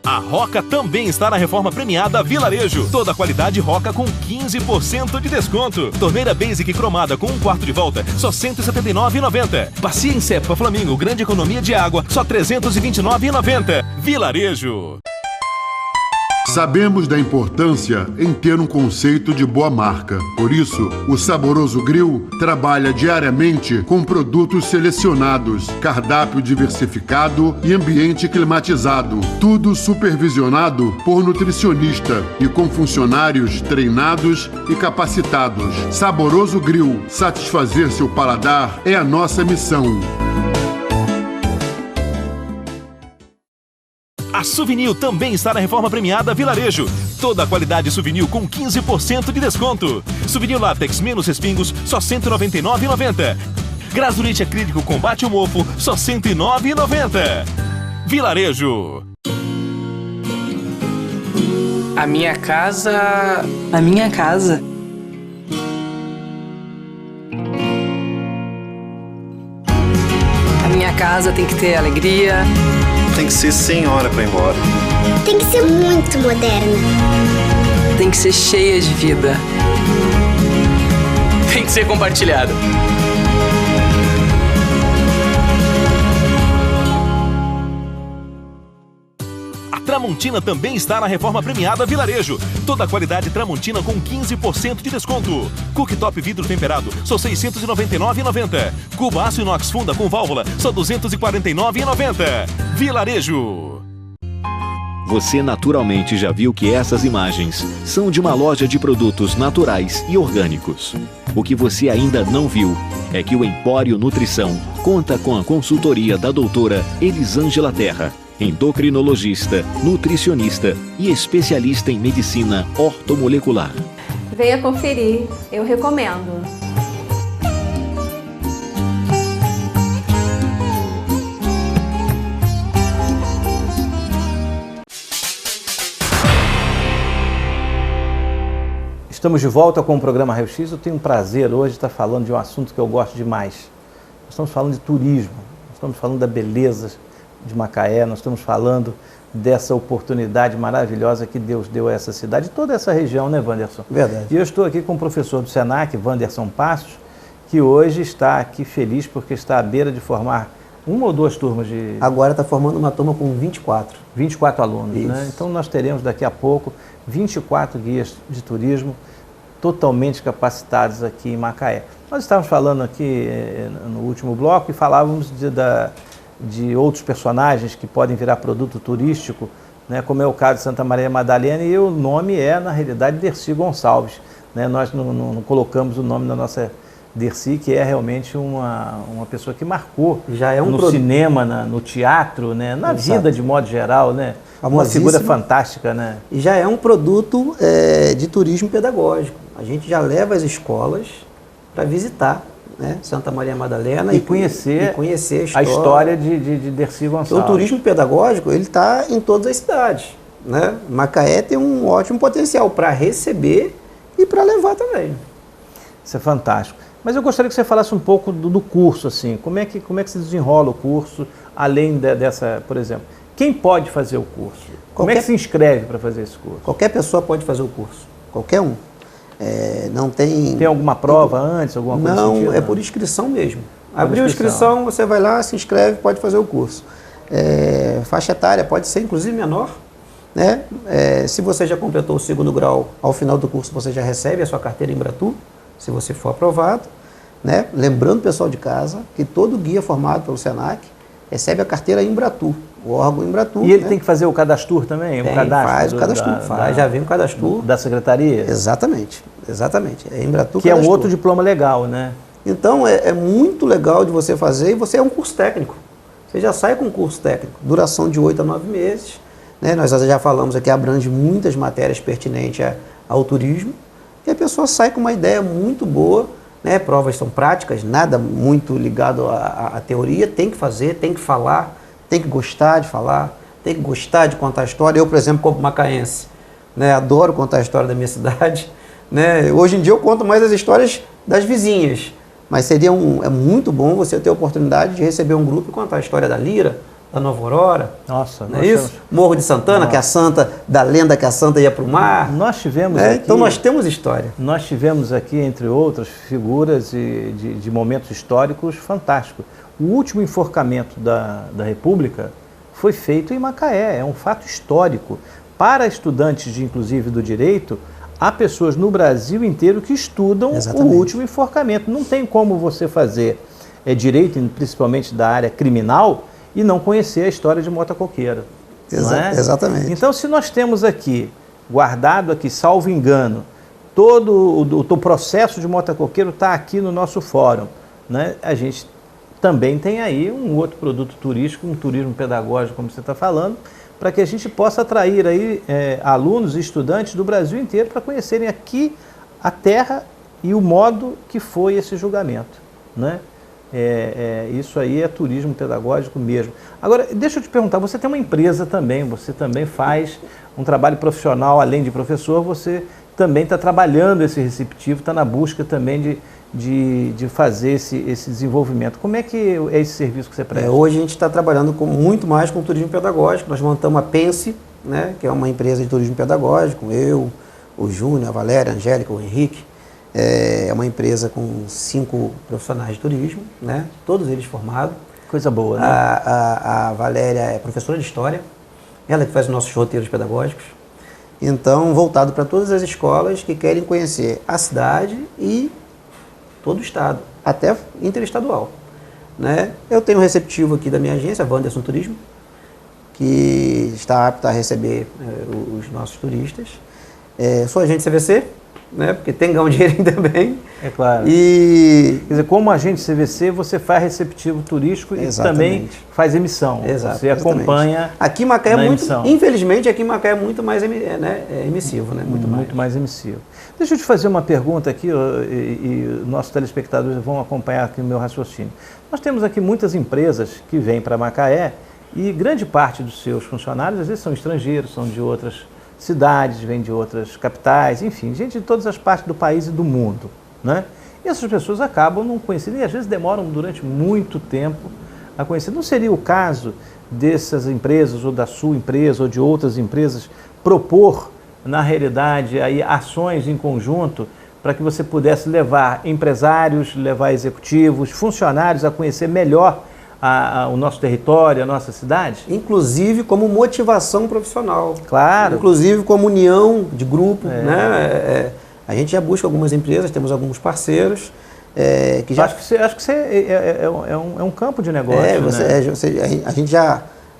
A Roca também está na reforma premiada Vilarejo. Toda a qualidade Roca com 15% de desconto. Torneira Basic cromada com 1/4 de volta, só R$ 179,90. Bacia em Cepa Flamingo, grande economia de água, só R$ 329,90. Vilarejo. Sabemos da importância em ter um conceito de boa marca. Por isso, o Saboroso Grill trabalha diariamente com produtos selecionados, cardápio diversificado e ambiente climatizado. Tudo supervisionado por nutricionista e com funcionários treinados e capacitados. Saboroso Grill, satisfazer seu paladar é a nossa missão. A Souvenir também está na reforma premiada Vilarejo. Toda a qualidade Souvenir com 15% de desconto. Souvenir látex menos respingos, só R$ 199,90. Grasulite acrílico combate o mofo, só R$ 109,90. Vilarejo. A minha casa... A minha casa. A minha casa tem que ter alegria. Tem que ser sem hora para ir embora. Tem que ser muito moderna. Tem que ser cheia de vida. Tem que ser compartilhado. A Tramontina também está na reforma premiada Vilarejo. Toda a qualidade Tramontina com 15% de desconto. Cooktop vidro temperado, só R$ 699,90. Cuba aço inox funda com válvula, só R$ 249,90. Vilarejo. Você naturalmente já viu que essas imagens são de uma loja de produtos naturais e orgânicos. O que você ainda não viu é que o Empório Nutrição conta com a consultoria da doutora Elisângela Terra, endocrinologista, nutricionista e especialista em medicina ortomolecular. Venha conferir, eu recomendo. Estamos de volta com o programa Raio X. Eu tenho um prazer hoje de estar falando de um assunto que eu gosto demais. Nós estamos falando de turismo, nós estamos falando da beleza de Macaé, nós estamos falando dessa oportunidade maravilhosa que Deus deu a essa cidade e toda essa região, né, Wanderson? Verdade. E eu estou aqui com o professor do Senac, Wanderson Passos, que hoje está aqui feliz porque está à beira de formar uma ou duas turmas de... Agora está formando uma turma com 24. 24 alunos, Isso. né? Então nós teremos daqui a pouco 24 guias de turismo totalmente capacitados aqui em Macaé. Nós estávamos falando aqui no último bloco e falávamos de outros personagens que podem virar produto turístico, né, como é o caso de Santa Maria Madalena, e o nome é, na realidade, Dercy Gonçalves. Né? Nós não colocamos o nome da nossa Dercy, que é realmente uma pessoa que marcou já é no cinema, no teatro, né, na Exato. vida de modo geral, né? Uma figura fantástica, né? E já é um produto de turismo pedagógico. A gente já leva as escolas para visitar, né, Santa Maria Madalena e conhecer a história de Dercy Gonçalves. Então, o turismo pedagógico ele está em todas as cidades, né? Macaé tem um ótimo potencial para receber e para levar também. Isso é fantástico. Mas eu gostaria que você falasse um pouco do curso, assim, como é que se desenrola o curso, além dessa, por exemplo, quem pode fazer o curso? Como é que se inscreve para fazer esse curso? Qualquer pessoa pode fazer o curso, qualquer um. Não tem... Tem alguma prova antes, alguma coisa? Não, é por inscrição mesmo. Abriu a inscrição, você vai lá, se inscreve, pode fazer o curso. Faixa etária pode ser inclusive menor, né? Se você já completou o 2º grau, ao final do curso você já recebe a sua carteira Embratu, se você for aprovado, né? Lembrando, pessoal de casa, que todo guia formado pelo SENAC recebe a carteira Embratu, o órgão Embratu. E ele tem que fazer o cadastro também? Faz o cadastro, já vem o cadastro. Da secretaria? Exatamente, exatamente. É Embratu que cadastro. É um outro diploma legal, né? Então, é muito legal de você fazer, e você é um curso técnico. Você já sai com um curso técnico, duração de 8 a 9 meses. Né? Nós já falamos aqui, abrange muitas matérias pertinentes ao turismo, e a pessoa sai com uma ideia muito boa, né? Provas são práticas, nada muito ligado à teoria, tem que fazer, tem que falar, tem que gostar de falar, tem que gostar de contar a história. Eu, por exemplo, como macaense, né? Adoro contar a história da minha cidade. Né? Hoje em dia eu conto mais as histórias das vizinhas, mas é muito bom você ter a oportunidade de receber um grupo e contar a história da Lira, da Nova Aurora. Nossa, não é isso? Morro de Santana, que é a santa, da lenda que a santa ia para o mar. Nós tivemos aqui, então nós temos história. Nós tivemos aqui, entre outras, figuras de momentos históricos fantásticos. O último enforcamento da República foi feito em Macaé, é um fato histórico. Para estudantes, inclusive do direito, há pessoas no Brasil inteiro que estudam o último enforcamento. Não tem como você fazer direito, principalmente da área criminal, e não conhecer a história de Mota Coqueiro. Exatamente. Então, se nós temos aqui, guardado aqui, salvo engano, todo o processo de Mota Coqueiro está aqui no nosso fórum, né? A gente também tem aí um outro produto turístico, um turismo pedagógico, como você está falando, para que a gente possa atrair aí alunos e estudantes do Brasil inteiro para conhecerem aqui a terra e o modo que foi esse julgamento, né? Isso aí é turismo pedagógico mesmo. Agora, deixa eu te perguntar, você tem uma empresa também, você também faz um trabalho profissional, além de professor, você também está trabalhando esse receptivo, está na busca também de fazer esse desenvolvimento. Como é que é esse serviço que você presta? Hoje a gente está trabalhando muito mais com turismo pedagógico. Nós montamos a Pense, né, que é uma empresa de turismo pedagógico, eu, o Júnior, a Valéria, a Angélica, o Henrique. É uma empresa com 5 profissionais de turismo, né, todos eles formados. Coisa boa, né? A Valéria é professora de História, ela que faz os nossos roteiros pedagógicos. Então, voltado para todas as escolas que querem conhecer a cidade e todo o estado, até interestadual, né? Eu tenho um receptivo aqui da minha agência, a Wanderson Turismo, que está apta a receber os nossos turistas. Sou agente CVC, né? Porque tem que ganhar um dinheirinho também. É claro. E quer dizer, como agente CVC, você faz receptivo turístico e também faz emissão. Você acompanha. Aqui em Macaé é muito, infelizmente, aqui em Macaé é muito mais emissivo, né? Muito mais emissivo. Deixa eu te fazer uma pergunta aqui, e nossos telespectadores vão acompanhar aqui o meu raciocínio. Nós temos aqui muitas empresas que vêm para Macaé e grande parte dos seus funcionários, às vezes, são estrangeiros, são de outras cidades, vêm de outras capitais, enfim, gente de todas as partes do país e do mundo, né? E essas pessoas acabam não conhecendo e às vezes demoram durante muito tempo a conhecer. Não seria o caso dessas empresas, ou da sua empresa, ou de outras empresas, propor, na realidade, aí, ações em conjunto para que você pudesse levar empresários, levar executivos, funcionários a conhecer melhor o nosso território, a nossa cidade? Inclusive como motivação profissional. Claro. Inclusive como união de grupo, né? A gente já busca algumas empresas, temos alguns parceiros que já... Acho que você é um campo de negócio, né?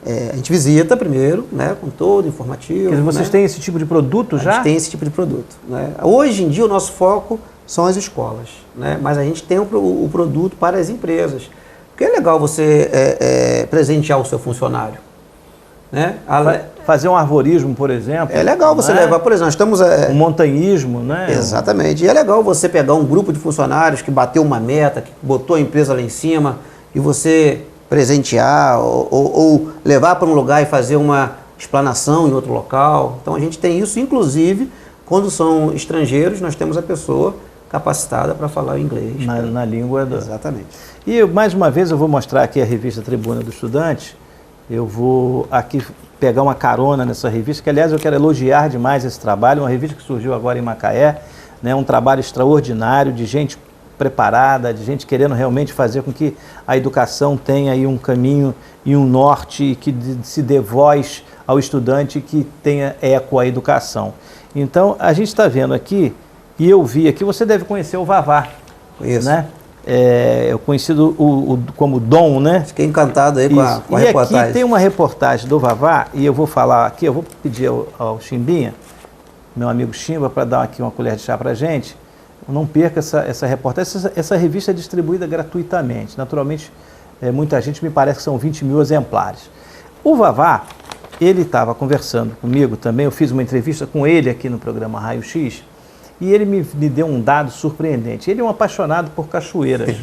A gente visita primeiro, né, com todo informativo. Quer dizer, vocês têm esse tipo de produto já? A gente tem esse tipo de produto, né? Hoje em dia o nosso foco são as escolas, né? Mas a gente tem o produto para as empresas. Porque é legal você presentear o seu funcionário, né? Fazer um arborismo, por exemplo. É legal você levar, por exemplo, nós estamos... um montanhismo, né? Exatamente. E é legal você pegar um grupo de funcionários que bateu uma meta, que botou a empresa lá em cima, e você presentear ou levar para um lugar e fazer uma explanação em outro local. Então a gente tem isso, inclusive, quando são estrangeiros, nós temos a pessoa capacitada para falar inglês. Na língua do... Exatamente. E mais uma vez eu vou mostrar aqui a revista Tribuna do Estudante. Eu vou aqui pegar uma carona nessa revista, que aliás eu quero elogiar demais esse trabalho, uma revista que surgiu agora em Macaé, né, um trabalho extraordinário de gente preparada, de gente querendo realmente fazer com que a educação tenha aí um caminho e um norte, que se dê voz ao estudante que tenha eco à educação. Então, a gente está vendo aqui, e eu vi aqui, você deve conhecer o Vavá. Conheço. Né? É conhecido como Dom, né? Fiquei encantado aí com a reportagem. E aqui tem uma reportagem do Vavá, e eu vou falar aqui, eu vou pedir ao Chimbinha, meu amigo Chimba, para dar aqui uma colher de chá para a gente. Não perca essa reportagem. Essa revista é distribuída gratuitamente. Naturalmente, muita gente, me parece que são 20 mil exemplares. O Vavá, ele estava conversando comigo também, eu fiz uma entrevista com ele aqui no programa Raio X, e ele me deu um dado surpreendente. Ele é um apaixonado por cachoeiras,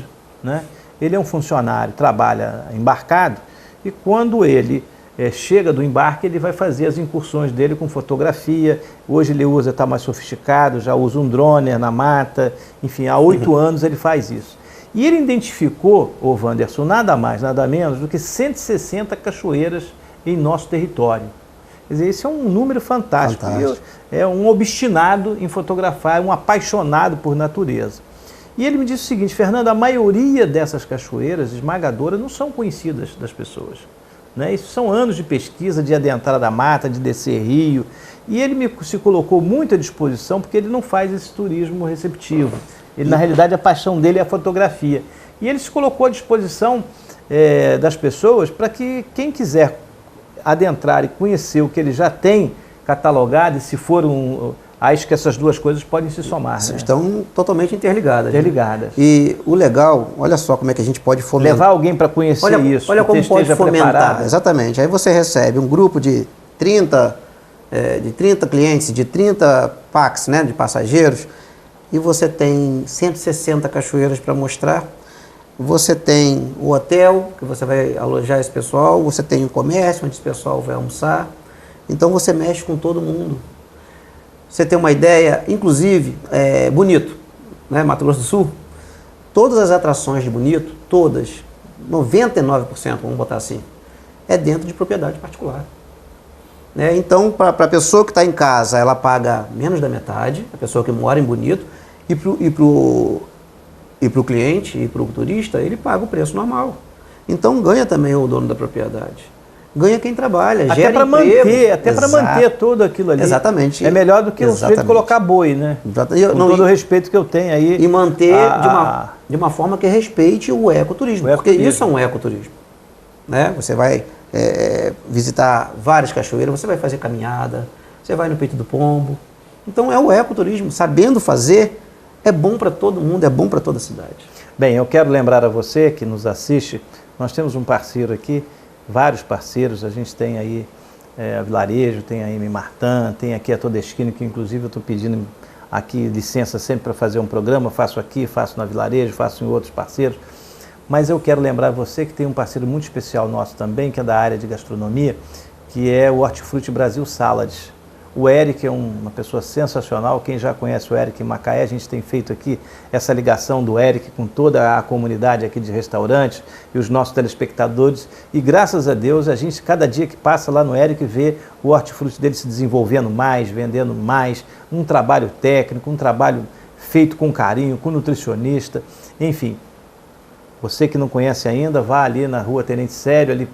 né? Ele é um funcionário, trabalha embarcado, e quando ele chega do embarque, ele vai fazer as incursões dele com fotografia. Hoje ele está mais sofisticado, já usa um drone na mata, enfim, há 8 anos ele faz isso. E ele identificou, o Wanderson, nada mais, nada menos do que 160 cachoeiras em nosso território. Quer dizer, esse é um número fantástico. É um obstinado em fotografar, um apaixonado por natureza. E ele me disse o seguinte: Fernando, a maioria dessas cachoeiras esmagadoras não são conhecidas das pessoas, né? Isso são anos de pesquisa, de adentrar da mata, de descer rio. E ele se colocou muito à disposição porque ele não faz esse turismo receptivo. Ele, na realidade, a paixão dele é a fotografia. E ele se colocou à disposição das pessoas para que quem quiser adentrar e conhecer o que ele já tem catalogado, e se for acho que essas duas coisas podem se somar. Né? Estão totalmente interligadas. Interligadas. Né? E o legal, olha só como é que a gente pode fomentar. Levar alguém para conhecer isso. Olha como pode fomentar. Preparado. Exatamente. Aí você recebe um grupo de 30 clientes, de 30 packs, né, de passageiros, e você tem 160 cachoeiras para mostrar. Você tem o hotel, que você vai alojar esse pessoal, você tem o comércio, onde esse pessoal vai almoçar. Então você mexe com todo mundo. Você tem uma ideia, inclusive, Bonito, né, Mato Grosso do Sul, todas as atrações de Bonito, todas, 99%, vamos botar assim, é dentro de propriedade particular. Né? Então, para a pessoa que está em casa, ela paga menos da metade, a pessoa que mora em Bonito, e para o cliente e para o turista, ele paga o preço normal. Então ganha também o dono da propriedade. Ganha quem trabalha, até gera para manter, até para manter tudo aquilo ali. Exatamente. É melhor do que o sujeito colocar boi, né? Com todo o respeito que eu tenho aí. E manter de uma forma que respeite o ecoturismo. Porque isso é um ecoturismo. Né? Você vai visitar várias cachoeiras, você vai fazer caminhada, você vai no Peito do Pombo. Então é o ecoturismo. Sabendo fazer, é bom para todo mundo, é bom para toda a cidade. Bem, eu quero lembrar a você que nos assiste, nós temos um parceiro aqui, vários parceiros, a gente tem aí a Vilarejo, tem a M. Martin, tem aqui a Todeskine, que inclusive eu estou pedindo aqui licença sempre para fazer um programa, faço aqui, faço na Vilarejo, faço em outros parceiros, mas eu quero lembrar a você que tem um parceiro muito especial nosso também, que é da área de gastronomia, que é o Hortifruti Brasil Salads. O Eric é uma pessoa sensacional, quem já conhece o Eric em Macaé, a gente tem feito aqui essa ligação do Eric com toda a comunidade aqui de restaurantes e os nossos telespectadores, e graças a Deus a gente, cada dia que passa lá no Eric, vê o hortifruti dele se desenvolvendo mais, vendendo mais, um trabalho técnico, um trabalho feito com carinho, com nutricionista, enfim. Você que não conhece ainda, vá ali na Rua Tenente Sério, ali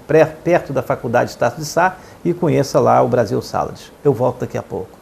perto da Faculdade Estácio de Sá, e conheça lá o Brasil Salads. Eu volto daqui a pouco.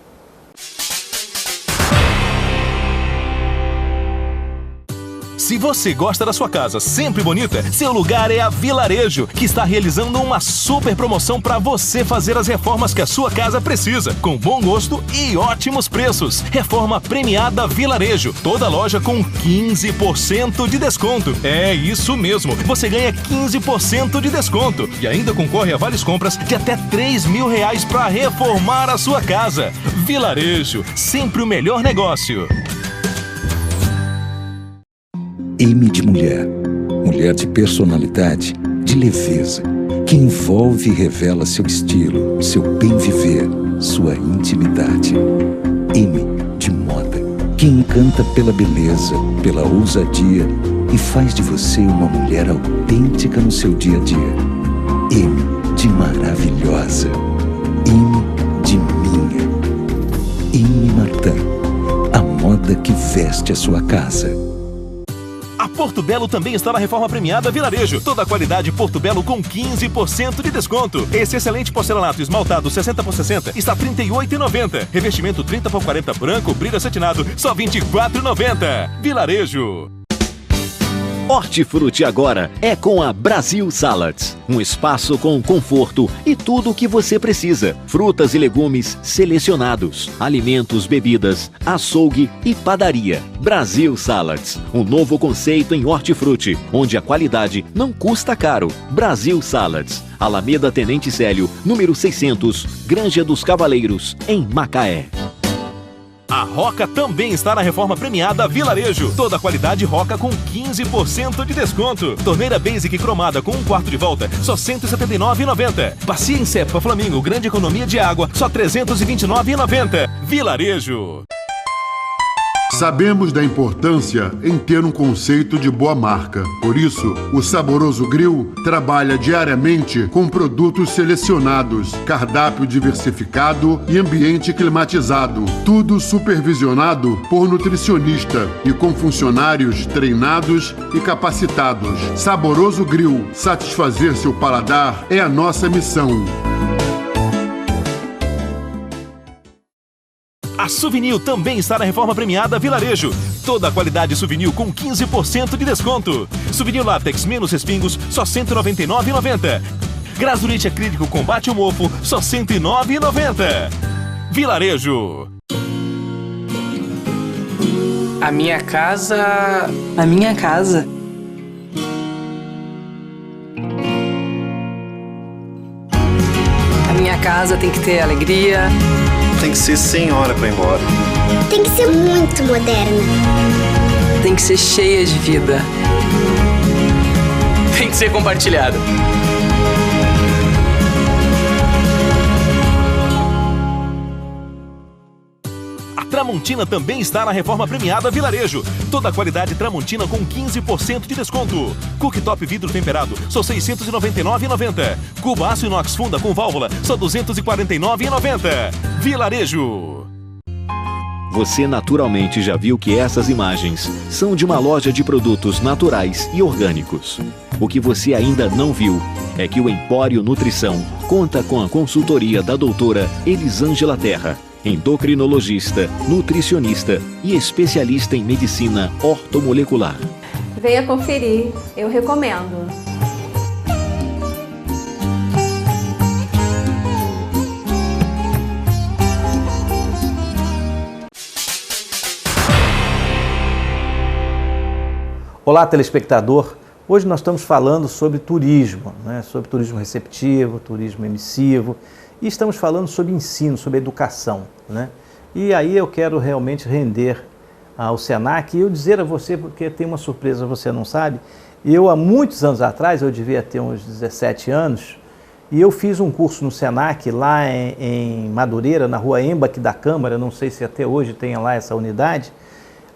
Se você gosta da sua casa sempre bonita, seu lugar é a Vilarejo, que está realizando uma super promoção para você fazer as reformas que a sua casa precisa, com bom gosto e ótimos preços. Reforma premiada Vilarejo, toda loja com 15% de desconto. É isso mesmo, você ganha 15% de desconto e ainda concorre a várias compras de até R$3.000 para reformar a sua casa. Vilarejo, sempre o melhor negócio. M de mulher. Mulher de personalidade, de leveza, que envolve e revela seu estilo, seu bem viver, sua intimidade. M de moda, que encanta pela beleza, pela ousadia e faz de você uma mulher autêntica no seu dia a dia. M de maravilhosa. M de minha. M. Martin, a moda que veste a sua casa. Porto Belo também está na reforma premiada Vilarejo. Toda a qualidade Porto Belo com 15% de desconto. Esse excelente porcelanato esmaltado 60x60 está R$ 38,90. Revestimento 30x40 branco, brilho acetinado, só R$ 24,90. Vilarejo. Hortifruti agora é com a Brasil Salads. Um espaço com conforto e tudo o que você precisa. Frutas e legumes selecionados, alimentos, bebidas, açougue e padaria. Brasil Salads, um novo conceito em hortifruti, onde a qualidade não custa caro. Brasil Salads, Alameda Tenente Célio, número 600, Granja dos Cavaleiros, em Macaé. A Roca também está na reforma premiada Vilarejo. Toda a qualidade Roca com 15% de desconto. Torneira Basic cromada com 1/4 de volta, só R$ 179,90. Bacia em Cepa Flamingo, grande economia de água, só R$ 329,90. Vilarejo. Sabemos da importância em ter um conceito de boa marca. Por isso, o Saboroso Grill trabalha diariamente com produtos selecionados, cardápio diversificado e ambiente climatizado. Tudo supervisionado por nutricionista e com funcionários treinados e capacitados. Saboroso Grill, satisfazer seu paladar é a nossa missão. A Souvenir também está na reforma premiada Vilarejo. Toda a qualidade Souvenir com 15% de desconto. Souvenir látex menos respingos, só R$ 199,90. Grasulite acrílico combate o mofo, só R$ 109,90. Vilarejo. A minha casa... A minha casa. A minha casa tem que ter alegria. Tem que ser sem hora para ir embora. Tem que ser muito moderna. Tem que ser cheia de vida. Tem que ser compartilhado. A Tramontina também está na reforma premiada Vilarejo. Toda a qualidade Tramontina com 15% de desconto. Cooktop vidro temperado, só R$ 699,90. Cuba aço inox funda com válvula, só R$ 249,90. Vilarejo. Você naturalmente já viu que essas imagens são de uma loja de produtos naturais e orgânicos. O que você ainda não viu é que o Empório Nutrição conta com a consultoria da doutora Elisângela Terra, endocrinologista, nutricionista e especialista em medicina ortomolecular. Venha conferir, eu recomendo. Olá, telespectador. Hoje nós estamos falando sobre turismo, sobre turismo receptivo, turismo emissivo, e estamos falando sobre ensino, sobre educação. E aí eu quero realmente render ao Senac e eu dizer a você, porque tem uma surpresa, você não sabe, eu há muitos anos atrás, eu devia ter uns 17 anos, e eu fiz um curso no Senac lá em Madureira, na rua Embach da Câmara, não sei se até hoje tem lá essa unidade,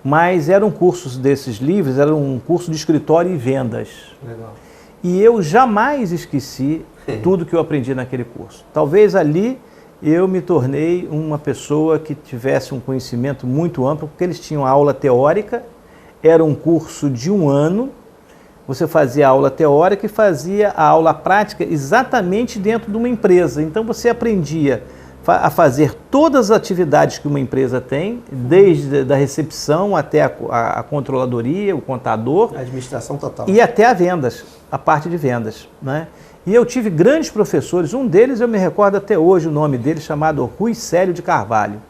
mas eram cursos desses livros, era um curso de escritório e vendas. Legal. E eu jamais esqueci tudo que eu aprendi naquele curso. Talvez ali eu me tornei uma pessoa que tivesse um conhecimento muito amplo, porque eles tinham aula teórica, era um curso de 1 ano, você fazia a aula teórica e fazia a aula prática exatamente dentro de uma empresa. Então você aprendia a fazer todas as atividades que uma empresa tem, desde a recepção até a controladoria, o contador. A administração total. E até a vendas, a parte de vendas. E eu tive grandes professores, um deles eu me recordo até hoje o nome dele, chamado Rui Célio de Carvalho.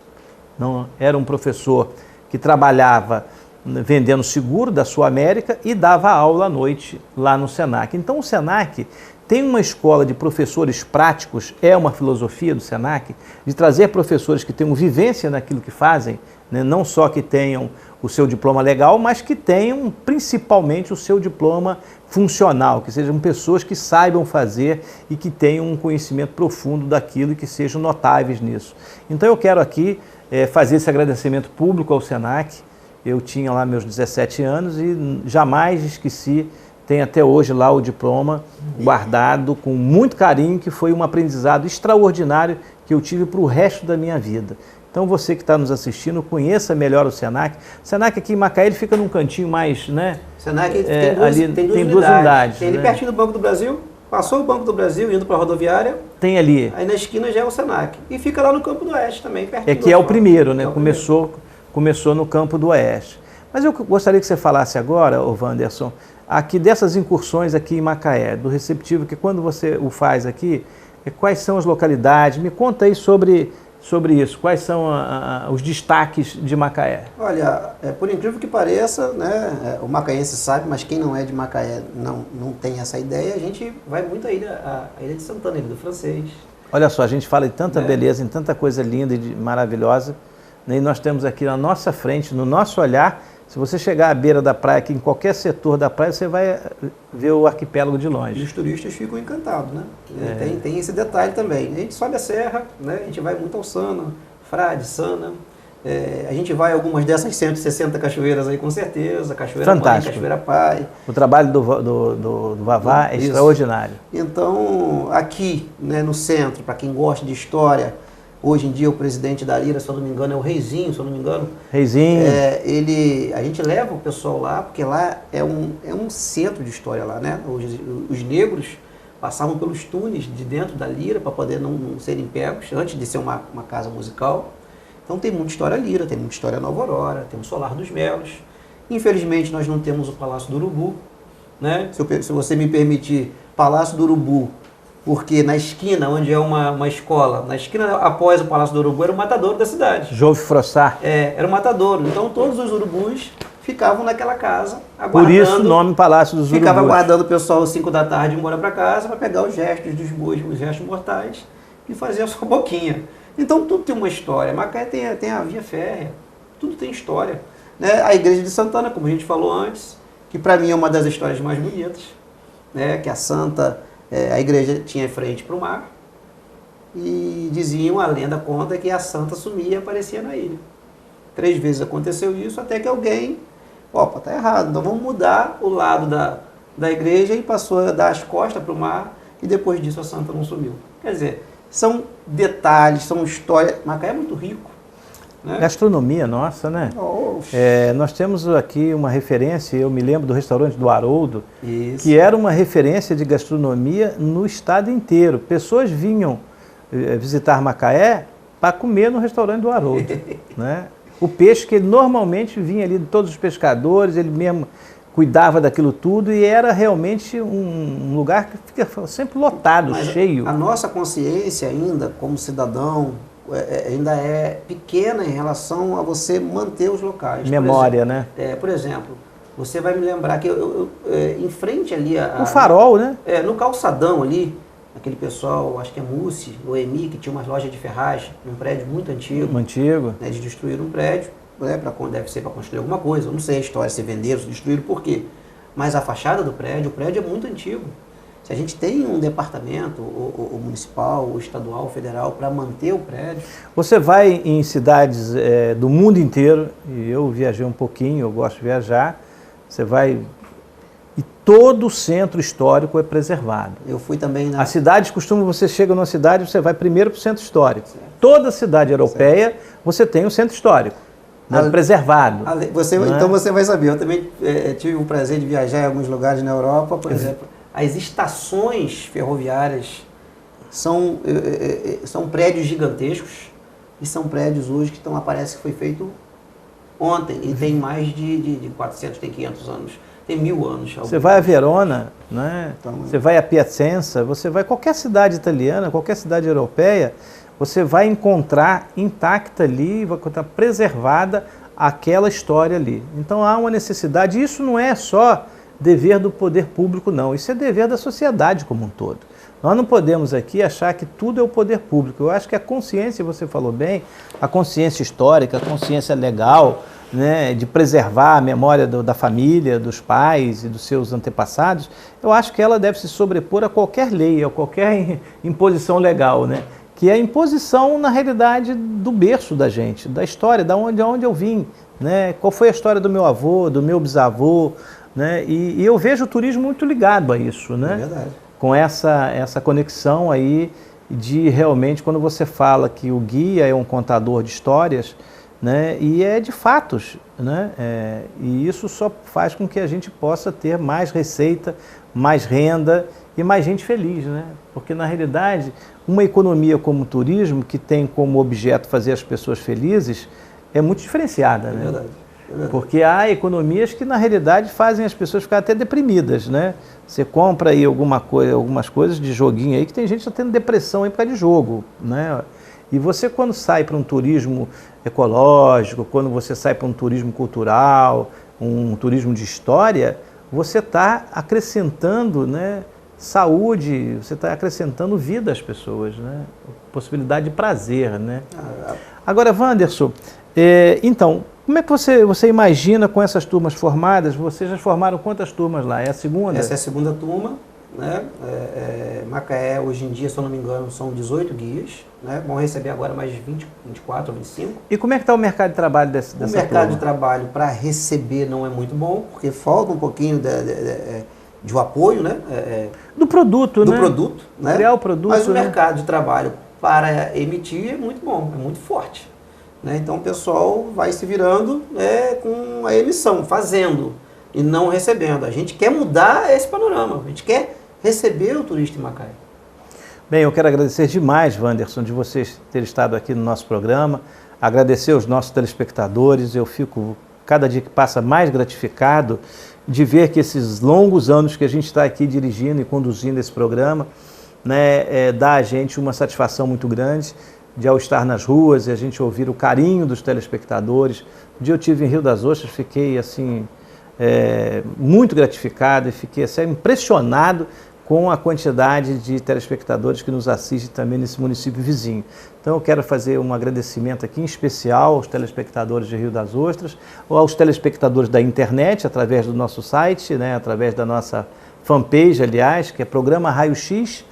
Era um professor que trabalhava vendendo seguro da Sul América e dava aula à noite lá no Senac. Então o Senac tem uma escola de professores práticos, é uma filosofia do Senac, de trazer professores que tenham vivência naquilo que fazem, não só que tenham o seu diploma legal, mas que tenham principalmente o seu diploma funcional, que sejam pessoas que saibam fazer e que tenham um conhecimento profundo daquilo e que sejam notáveis nisso. Então eu quero aqui fazer esse agradecimento público ao Senac. Eu tinha lá meus 17 anos e jamais esqueci. Tem até hoje lá o diploma guardado com muito carinho, que foi um aprendizado extraordinário que eu tive para o resto da minha vida. Então você que está nos assistindo, conheça melhor o Senac. O Senac aqui em Macaé, ele fica num cantinho mais, né? O Senac tem duas unidades. Tem ali pertinho do Banco do Brasil, passou o Banco do Brasil, indo para a rodoviária. Tem ali. Aí na esquina já é o Senac. E fica lá no Campo do Oeste também, pertinho. Que é o primeiro, né? Começou no Campo do Oeste. Mas eu gostaria que você falasse agora, ô Wanderson, aqui dessas incursões aqui em Macaé, do receptivo, que quando você o faz aqui, quais são as localidades? Me conta aí sobre isso, quais são os destaques de Macaé? Olha, por incrível que pareça, né, o macaense sabe, mas quem não é de Macaé não tem essa ideia, a gente vai muito à Ilha de Santana, Ilha do Francês. Olha só, a gente fala de tanta beleza, em tanta coisa linda e maravilhosa, né, e nós temos aqui na nossa frente, no nosso olhar, se você chegar à beira da praia, aqui em qualquer setor da praia, você vai ver o arquipélago de longe. E os turistas ficam encantados, né? Tem esse detalhe também. A gente sobe a serra, né? A gente vai muito ao Sana, Frade, Sana. A gente vai a algumas dessas 160 cachoeiras aí com certeza, Cachoeira Mãe, Cachoeira Pai. O trabalho do Vavá é extraordinário. Então, aqui, né, no centro, para quem gosta de história, hoje em dia o presidente da Lira, se eu não me engano, é o Reizinho, se eu não me engano. Reizinho. A gente leva o pessoal lá, porque lá é um centro de história lá, né? Os negros passavam pelos túneis de dentro da Lira para poder não serem pegos, antes de ser uma casa musical. Então tem muita história Lira, tem muita história Nova Aurora, tem o Solar dos Melos. Infelizmente nós não temos o Palácio do Urubu, né? Se você me permitir, Palácio do Urubu, porque na esquina, onde é uma escola, na esquina após o Palácio do Urubu, era o matadouro da cidade. Jove Frossard. Era o matadouro. Então todos os urubus ficavam naquela casa, aguardando. Por isso o nome Palácio dos Urubus. Ficava aguardando o pessoal às 5 da tarde ir embora para casa para pegar os restos dos bois, os restos mortais, e fazer a sua boquinha. Então tudo tem uma história. Macaé tem a via férrea, tudo tem história. Né? A Igreja de Santana, como a gente falou antes, que para mim é uma das histórias mais bonitas, né? Que a Santa... a igreja tinha frente para o mar e diziam, a lenda conta, que a Santa sumia e aparecia na ilha. 3 vezes aconteceu isso, até que alguém, opa, tá errado, então vamos mudar o lado da igreja, e passou a dar as costas para o mar, e depois disso a Santa não sumiu. Quer dizer, são detalhes, são histórias. Macaé é muito rico. Né? Gastronomia nossa, né? Nós temos aqui uma referência, eu me lembro do restaurante do Haroldo, que era uma referência de gastronomia no estado inteiro. Pessoas vinham visitar Macaé para comer no restaurante do Haroldo. Né? O peixe que ele normalmente vinha ali de todos os pescadores, ele mesmo cuidava daquilo tudo, e era realmente um lugar que fica sempre lotado, cheio. A nossa consciência ainda, como cidadão, ainda é pequena em relação a você manter os locais. Memória, né? Por exemplo, você vai me lembrar que em frente ali... O farol, né? No calçadão ali, aquele pessoal, acho que é Mussi, o EMI, que tinha umas lojas de ferragem, num prédio muito antigo. Antigo. Né, eles destruíram um prédio, né, deve ser para construir alguma coisa, eu não sei a história, se venderam, se destruíram, por quê? Mas a fachada do prédio, o prédio é muito antigo. Se a gente tem um departamento, o municipal, o estadual, o federal, para manter o prédio... Você vai em cidades do mundo inteiro, e eu viajei um pouquinho, eu gosto de viajar, você vai... E todo o centro histórico é preservado. Eu fui também na... As cidades costumam, você chega numa cidade, você vai primeiro para o centro histórico. Certo. Toda cidade europeia, você tem um centro histórico. Preservado. Então você vai saber, eu também tive o prazer de viajar em alguns lugares na Europa, por exemplo, as estações ferroviárias são prédios gigantescos, e são prédios hoje que parece que foi feito ontem, e tem mais de 400, tem 500 anos, tem 1000 anos. Você vai a Verona, né? Você vai a Piacenza, você vai a qualquer cidade italiana, qualquer cidade europeia, você vai encontrar intacta ali, vai encontrar preservada aquela história ali. Então há uma necessidade, e isso não é só dever do poder público, não, isso é dever da sociedade como um todo. Nós não podemos aqui achar que tudo é o poder público. Eu acho que a consciência, você falou bem, a consciência histórica, a consciência legal, né, de preservar a memória da família, dos pais e dos seus antepassados, eu acho que ela deve se sobrepor a qualquer lei, a qualquer imposição legal, né? Que é a imposição, na realidade, do berço da gente, da história, de onde eu vim, né? Qual foi a história do meu avô, do meu bisavô, né? E eu vejo o turismo muito ligado a isso, né? É verdade. Com essa conexão aí, de realmente quando você fala que o guia é um contador de histórias, né, e é de fatos, né, e isso só faz com que a gente possa ter mais receita, mais renda e mais gente feliz, né? Porque na realidade uma economia como o turismo, que tem como objeto fazer as pessoas felizes, é muito diferenciada, né? Verdade. Porque há economias que na realidade fazem as pessoas ficar até deprimidas, né? Você compra aí algumas coisas de joguinho aí que tem gente que está tendo depressão aí por causa de jogo, né? E você quando sai para um turismo ecológico, quando você sai para um turismo cultural, um turismo de história, você está acrescentando, né, saúde, você está acrescentando vida às pessoas, né? Possibilidade de prazer, né? Agora, Wanderson, então, como é que você imagina com essas turmas formadas? Vocês já formaram quantas turmas lá? É a segunda? Essa é a segunda turma, né? Macaé, hoje em dia, se eu não me engano, são 18 guias, né? Vão receber agora mais 20, 24 ou 25. E como é que está o mercado de trabalho dessa turma? O mercado de trabalho para receber não é muito bom, porque falta um pouquinho de apoio, né? Do produto, né? Do produto, né? Criar o produto, mas o né? mercado de trabalho para emitir é muito bom, é muito forte. Né? Então o pessoal vai se virando, né, com a emissão, fazendo e não recebendo. A gente quer mudar esse panorama, a gente quer receber o turista em Macaé. Bem, eu quero agradecer demais, Wanderson, de vocês terem estado aqui no nosso programa, agradecer aos nossos telespectadores. Eu fico, cada dia que passa, mais gratificado de ver que esses longos anos que a gente está aqui dirigindo e conduzindo esse programa, né, dá a gente uma satisfação muito grande de, ao estar nas ruas e a gente ouvir o carinho dos telespectadores. Um dia eu estive em Rio das Ostras, fiquei assim, muito gratificado e fiquei assim, impressionado com a quantidade de telespectadores que nos assistem também nesse município vizinho. Então eu quero fazer um agradecimento aqui em especial aos telespectadores de Rio das Ostras, ou aos telespectadores da internet, através do nosso site, né, através da nossa fanpage, aliás, que é Programa Raio X,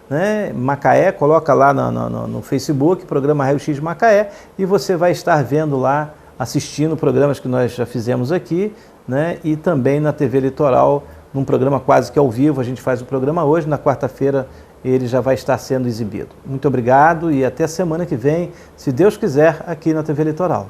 né, Macaé, coloca lá no Facebook, Programa Raio X Macaé, e você vai estar vendo lá, assistindo programas que nós já fizemos aqui, né, e também na TV Litoral, num programa quase que ao vivo. A gente faz o programa hoje, na quarta-feira ele já vai estar sendo exibido. Muito obrigado e até semana que vem, se Deus quiser, aqui na TV Litoral.